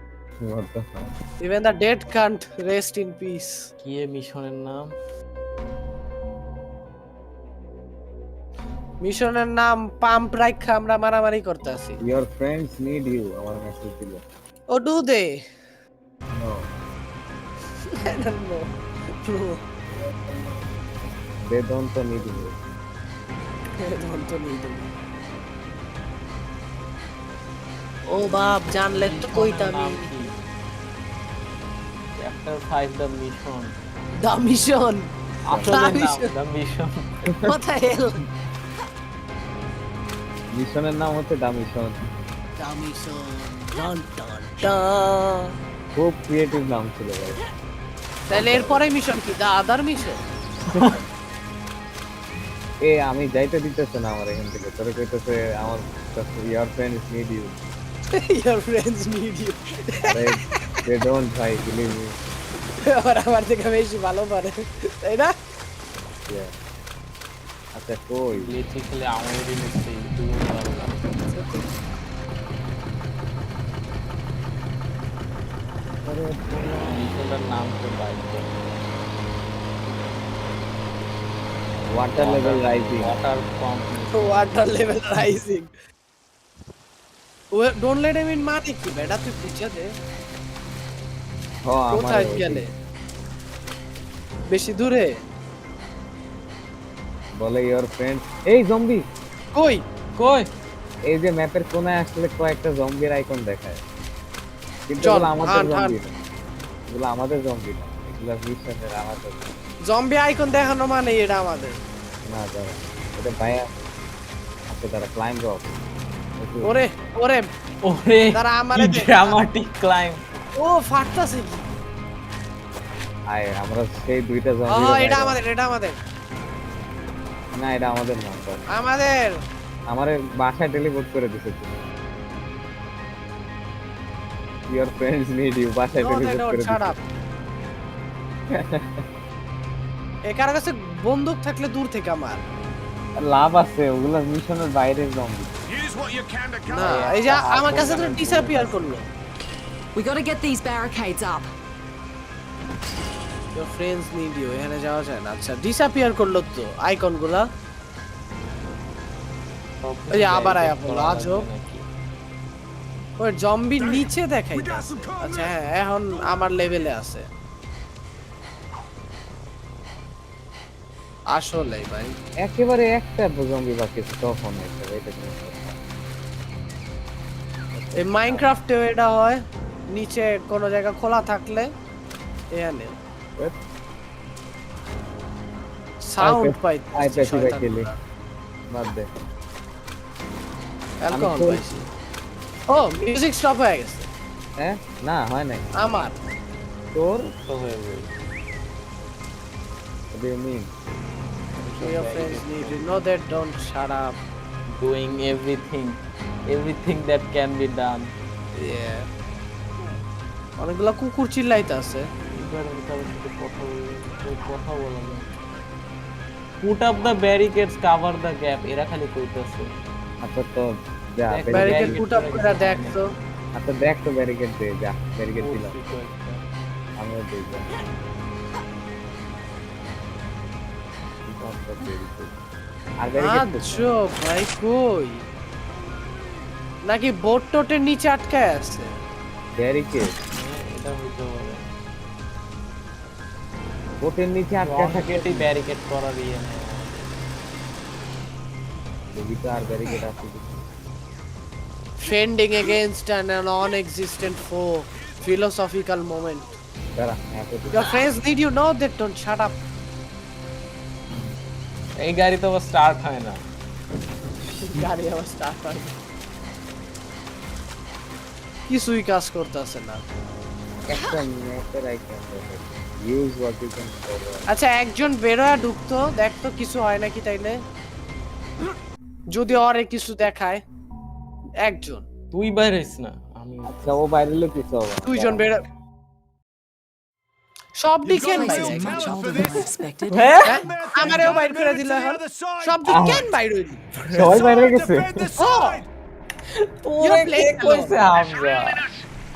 What the fuck? Even the dead can't rest in peace. কি এ মিশনের নাম? মিশনের নাম পাম্প রাইখা আমরা মারামারি করতেছি। Your friends need you আমার মেসেজ দিল। Oh do they? No. I don't know. They don't need you. Don't need you. ও বাপ জানলে তো কইতামি। Chapter 5 the mission. The mission. আসলে নাম the mission. What the hell? মিশনের নাম হচ্ছে দা মিশন। দা মিশন। ডান ডান ডান। খুব ক্রিয়েটিভ নাম ছিল ভাই। তাহলে এরপরে মিশন কি? দা আদার মিশন। এ আমি যাইতে দিতেছ না আমার এখান থেকে, তোরে কইতেছে আমার your friends need you. Your friends need you. আরে They don't try, believe me. ওরা আমার থেকে বেশি ভালো পারে, তাই না? Yeah. আচ্ছা কই বেসিক্যালি আমারই মিস্টেক তুমি ভালো না আরে মিশনের নাম তো বাইরে water level rising water pump water level rising. Don't let him in মানে কি বেটা, তুই বুঝা দে আমার কোথায় গেলে বেশি দূরে বলে ইওর ফ্রেন্ড এই জম্বি কই কই এই যে ম্যাপের কোনায় আসলে কয়েকটা জম্বির আইকন দেখায়, কিন্তু চল, এগুলো আমাদের হান, জম্বি না, এগুলো আমাদের জম্বি না, এগুলো মিশনের আমাদের জম্বি আইকন দেখানো মানে এটা আমাদের। না দাঁড়া এটা ভাইয়া আচ্ছা দাঁড়া ক্লাইম্ব রক ওরে ওরে ওরে তারা আমারে দে। ড্রামাটিক ক্লাইম্ব ও ফাটতাছে কি? আয় আমরা সেই দুইটা ও জম্বি এটা আমাদের, এটা আমাদের, না এটা আমাদের না স্যার, আমাদের। আমার বাসায় টেলিপোর্ট করে দিছে তুমি ইওর ফ্রেন্ডস নিড ইউ বাসায় No, they টেলিপোর্ট don't, করে shut দিছে up. একার কাছে বন্দুক থাকলে দূর থেকে আমার লাভ আছে, ওগুলো মিশনের বাইরের zombie. Use what you can to cover. না, এই যে আমার কাছে তো ডিসঅ্যাপিয়ার করলো। We gotta get these barricades up. Your friends need you, এখানে যাওয়া যায় না। আচ্ছা ডিসঅ্যাপিয়ার করলো তো আইকন গুলা। এই যে আবার আয়া পড়লো, আজব। ওই জম্বি নিচে দেখাই। আচ্ছা হ্যাঁ, এখন আমার লেভেলে আছে আসলে ভাই। একেবারে একটা জম্বি বাকি আছে তখন এটা এই মাইনক্রাফটেও এটা হয়, নিচে কোনো জায়গা খোলা থাকলে এখানে সাউন্ড পাই। আইপ্যাড খেলি বাদ দে অ্যালকোহল পাইছি। ও মিউজিক স্টপ হয়ে গেছে। হ্যাঁ না হয় নাই আমার তোর তো হয়ে গেল what do you mean your friends need you know that, don't shut up. doing everything that can be done Yeah. অনেকগুলা কুকুর চিল্লাইতাছে। Put up the barricades, cover the gap. এরা খালি কইতাছে আচ্ছা তো যা ব্যারিকেড পুট আপ করে দেখ তো। আচ্ছা দেখ তো ব্যারিকেড দে, যা ব্যারিকেড দিলাম আমিও দেই যা আর ব্যারিকেড আচ্ছা ভাই কই নাকি বোট টোটের নিচে আটকায় আছে? ব্যারিকেড এটা হইতে পারে বোটের নিচে আটকা থাকে রকেটই ব্যারিকেড করার ইয়ে নেই দেখি তো আর ব্যারিকেড আছে কি Fending against an non-existent foe. Philosophical moment. দাঁড়া এত Your friends need you know that, don't shut up. এই গাড়ি তো স্টার্ট হয় না গাড়ি আবার স্টার্ট হয় না। কিছুই কাজ করতেছে না। একটা ম্যাপের icon use what you can forward আচ্ছা একজন বেরোয়া ঢুকতো, দেখতো কিছু হয় নাকি তাইলে, যদি ওরে কিছু দেখায়। একজন তুই বাইরে হইস না আমি আচ্ছা ও বাইরে লোক কিছু হবে দুইজন বেরো, সব দিকেন This বাইরে। is much older than I expected. হ্যাঁ? আমারেও বাইর করে দিল এখন। সব দিকেন বাইরে হইলি। সবাই বাইরে গেছে ও তোরে কে কইছে হামজা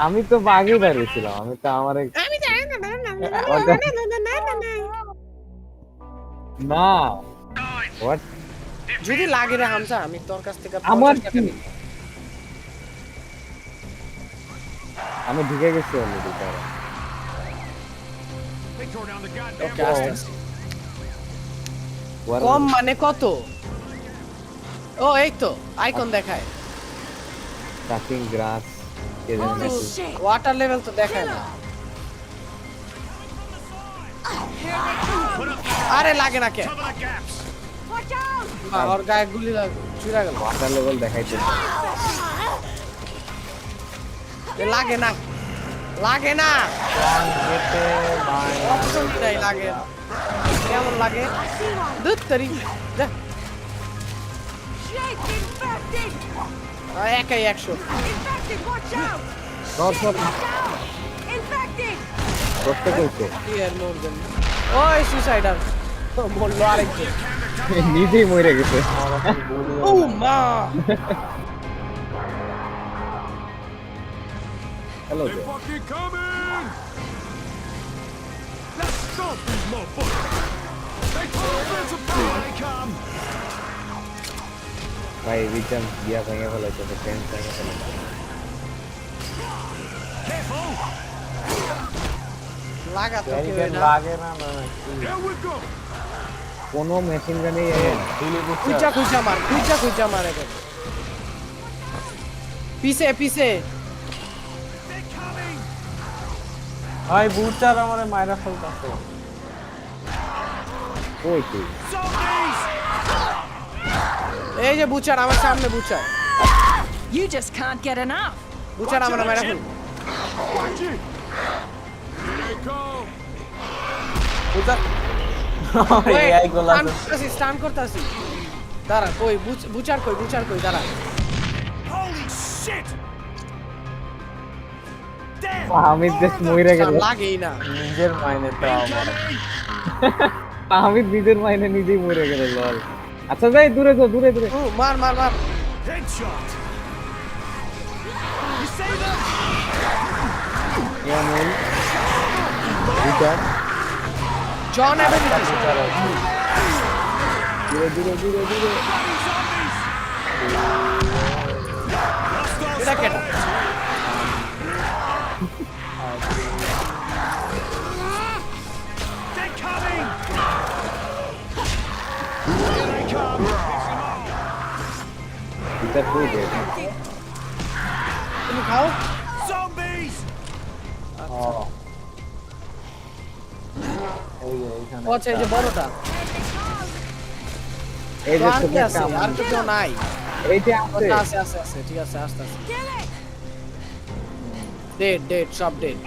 আমি তো আগে বাইরে ছিলাম আমি তো আমারে আমি না হোয়াট যদি লাগে রে হামজা, আমি তোর কাছ থেকে আমার 50 টাকা কি নিব। আমি ঢুকে গেছি অলরেডি তারা They tore down the goddamn ওকে আস্তে আস্তে। What কম মানে কত? ও এই তো আইকন দেখায়। কাটিং গ্রাস Holy shit! ওয়াটার লেভেল তো দেখায় না। আরে লাগে না কে? Cover the gaps. Watch out! ওর গায়ে গুলি চুরা গেল। ওয়াটার লেভেল দেখাইতে লাগে না, লাগে না, গেটে ভাই অপশন নাই, লাগে না। কেমন লাগে? দুধ তরি যা Shit! Infected! একাই 100। Infected! Watch out! সর সর Down! করতে কইছে কি আর মরবেন না। ওই সুসাইডার বললো আরেকজন। নিজেই মরে গেছে ও মা hello Fucking coming! Let's stop these motherfuckers! They come! They come! ভাই রিটার্ন দিয়া ভেঙে ফেলাইছে ফ্রেন্ড ভেঙে ফেলাইছে Careful! লাগা তো কেউ ব্যারিকেড না। লাগে না না Here we go! কোনো মেশিন গানই খুঁজা খুঁজা মার খুঁজা মার এখন। পিছে পিছে They're coming! ভাই বুচার আমারে মাইরা ফেলতাছে কই তুই Zombies! এই যে বুচার আমার সামনে butcher You just can't get enough. Butcher আমার মেরা ফেল। Watch it! Here they come! Butcher এই গোলা স্টান করতেছি দাঁড়া কই বুচার কই দাঁড়া। Holy shit! Damn! Hamid just মরে গেল লাগেই না। নিজের মাইনে তো আমার হামিদ নিজের মাইনে নিজেই মরে গেল লল আচ্ছা যাই দূরে যাও দূরে ও মার মার মার। Headshot! You see them? ইয়ামুল রিটার্ন জন অ্যাবিলিটি দূরে এটা কেটা They're coming! Here they come! Return কই দে তুমি খাও। Zombies! ও আচ্ছা এই যে বড়টা এই যে আর কি তুমি আছে কাম আর কিছু নাই। এই যে আছে ওটা আছে ঠিক আছে আস্তে ডেড সব ডেড।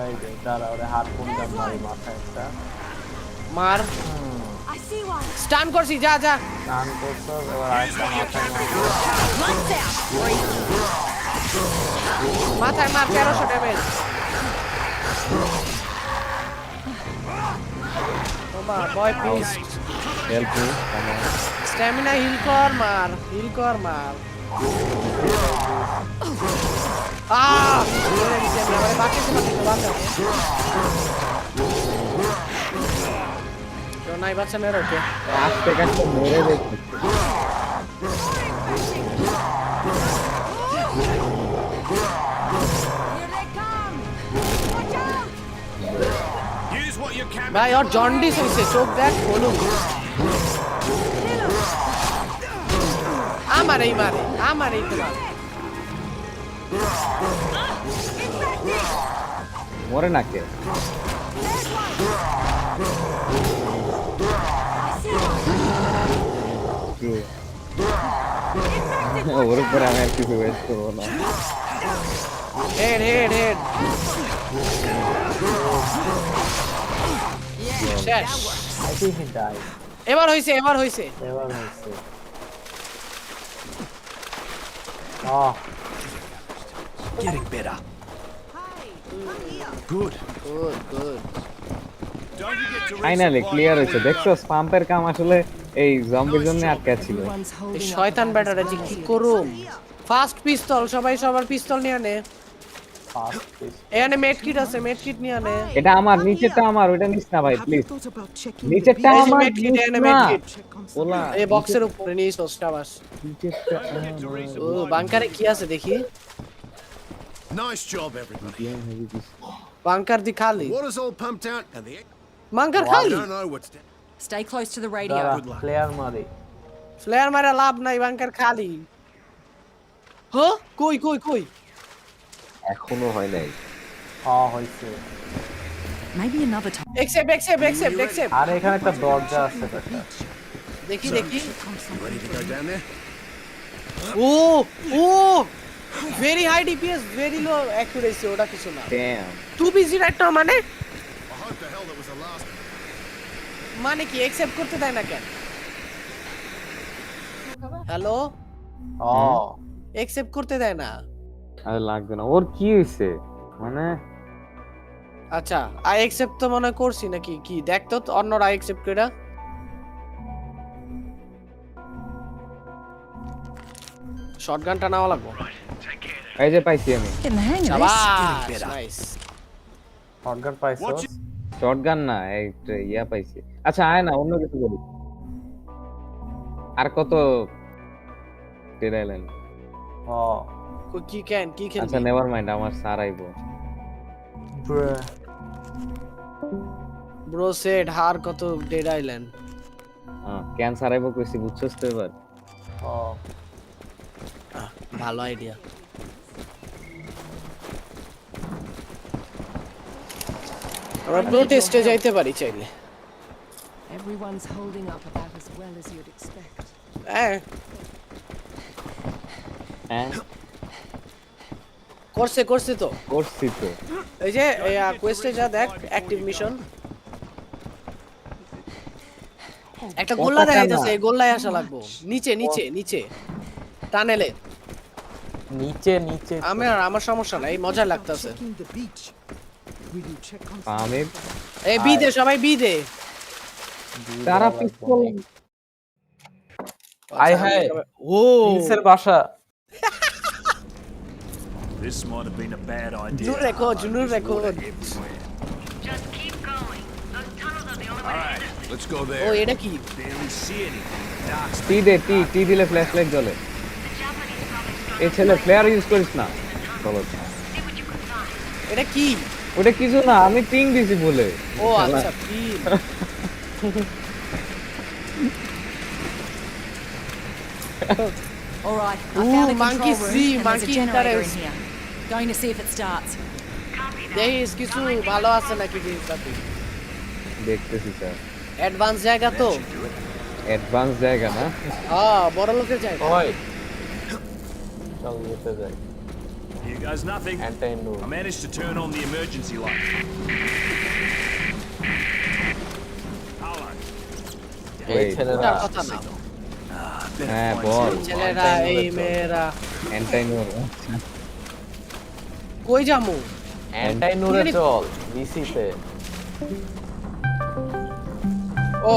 এই যে দাঁড়া ওরে হাত কোনটা মারি মাথায় একটা মার I see one. স্টান করছি যা স্নান করছো এবার আরেকটা মাথায় Lights out. মাথায় মার 1300 ড্যামেজ। বাবা বয় পিস help me come on stamina heal কর মার মরে গেছি আমি আমারে বাঁচাতে বাঁচাও তো নাই বাঁচানোর ওকে আস্তে কাছে মরে দেখছি Here they come. Watch out. Use what you can! ভাই ওর জন্ডিস হইছে চোখ দেখ হলুদ আমারই তো মার। মরে না কে ওর উপরে আমি আর কিছু ওয়েস্ট করবো না হেড শেষ I think he died. এবার হইছে এবার হয়েছে Getting better. Good Don't you get to finally clear হয়েছে দেখছো পাম্পের কাম আসলে এই জম্বির জন্য আটকে ছিল এই শয়তান ব্যাটারে যে কি করুম ফাস্ট পিস্তল সবাই সবার পিস্তল নিয়ে আনে এখানে মেডকিট আছে মেডকিট নিয়ে আনে এটা আমার নিচেরটা আমার ওটা নিস না ভাই Have you please thought about checking নিচেরটা এই যে আমার medkit, নিস এখানে না। medkit। ওলা এই বক্সের উপরে নিয়ে সোসটা বাস নিচেরটা ও বাংকারে কি আছে দেখি Nice job, everybody. বাংকার দি খালি What is all pumped out? And the bunker I খালি don't know what's down. Stay close to the radio. Player মারি ফ্লেয়ার মারা লাভ নাই বাংকার খালি কই এখনো হয় নাই হয়েছে Maybe another time. এক্সেপ্ট আর এখানে একটা দরজা আছে একটা দেখি Ready to go down there? ও very high DPS very low accuracy ওটা কিছু না ড্যাম 2BG রাইট না মানে I hope the hell that was the last. মানে কি অ্যাকসেপ্ট করতে দেয় না কেন হ্যালো অ্যাকসেপ্ট করতে দেয় না আর লাগবে না ওর কি হইছে মানে আচ্ছা আই অ্যাকসেপ্ট তো মনে করছি নাকি কি দেখ তো অন্যরা আই অ্যাকসেপ্ট কইরা শটগানটা নাও লাগবো এই যে পাইছি আমি Getting the hang of শাবাশ নাইস শটগান পাইছো? শটগান না একটা ইয়া পাইছি। আচ্ছা আয় না অন্য কিছু করি। আর কত ডেড আইল্যান্ড? ও কি খেলবি আচ্ছা নেভার মাইন্ড, আমার স্যার আইবো। ব্রো সেড হার কত ডেড আইল্যান্ড ক্যান্সার আইবো কইছি, বুঝছস তো এবার? ও ভালো আইডিয়া। আমরা প্রোটেস্টে যাইতে পারি চাইলে। Everyone's holding up about as well as you'd expect. হ্যাঁ হ্যাঁ করছে তো করছি তো। এই যে কোয়েস্টে যা দেখ অ্যাক্টিভ মিশন একটা গোল্লা দেখা যাচ্ছে, এই গোল্লায় আসা লাগবো। নিচে টানেলে নিচে আমার সমস্যা নাই, মজা লাগতেছে। Checking the beach. Will you check on আমির এই বি দে, সবাই বি দে। তারা পিস্তল আয় হায় ও পিসের বাসা। This might have been a bad idea. জুনুর রেখো Just keep going. Those tunnels are the only way to get Let's go O there. এটা কি Barely see anything. Dark টি দে, টি দিলে ফ্ল্যাশ লাইট জ্বলে। the Japanese probably এই ছেলে ফ্লেয়ার ইউজ করিস না। চলো see what you can find. এটা কি ওটা কিছু না, আমি পিং দিছি বলে। ও আচ্ছা কি All right, I Ooh, found a monkey control room see, and there's a monkey generator in interest. here. Going to see if it starts. দেখিস কিছু ভালো আছে নাকি জিনিসপাতি। দেখতেছি স্যার, অ্যাডভান্স জায়গা তো, অ্যাডভান্স জায়গা না? বড় লোকের জায়গা। ওই চল যেতে যাই। Here goes nothing. অ্যান্টাইন room. I managed to turn on the emergency light. Hello. এই Wait. ছেলেরা ওটার কথা না, হ্যাঁ বল। ছেলেরা এই মেয়েরা অ্যান্টাইনোর কই যামু? অ্যান্টাইন রুমে চল বিসিতে। ও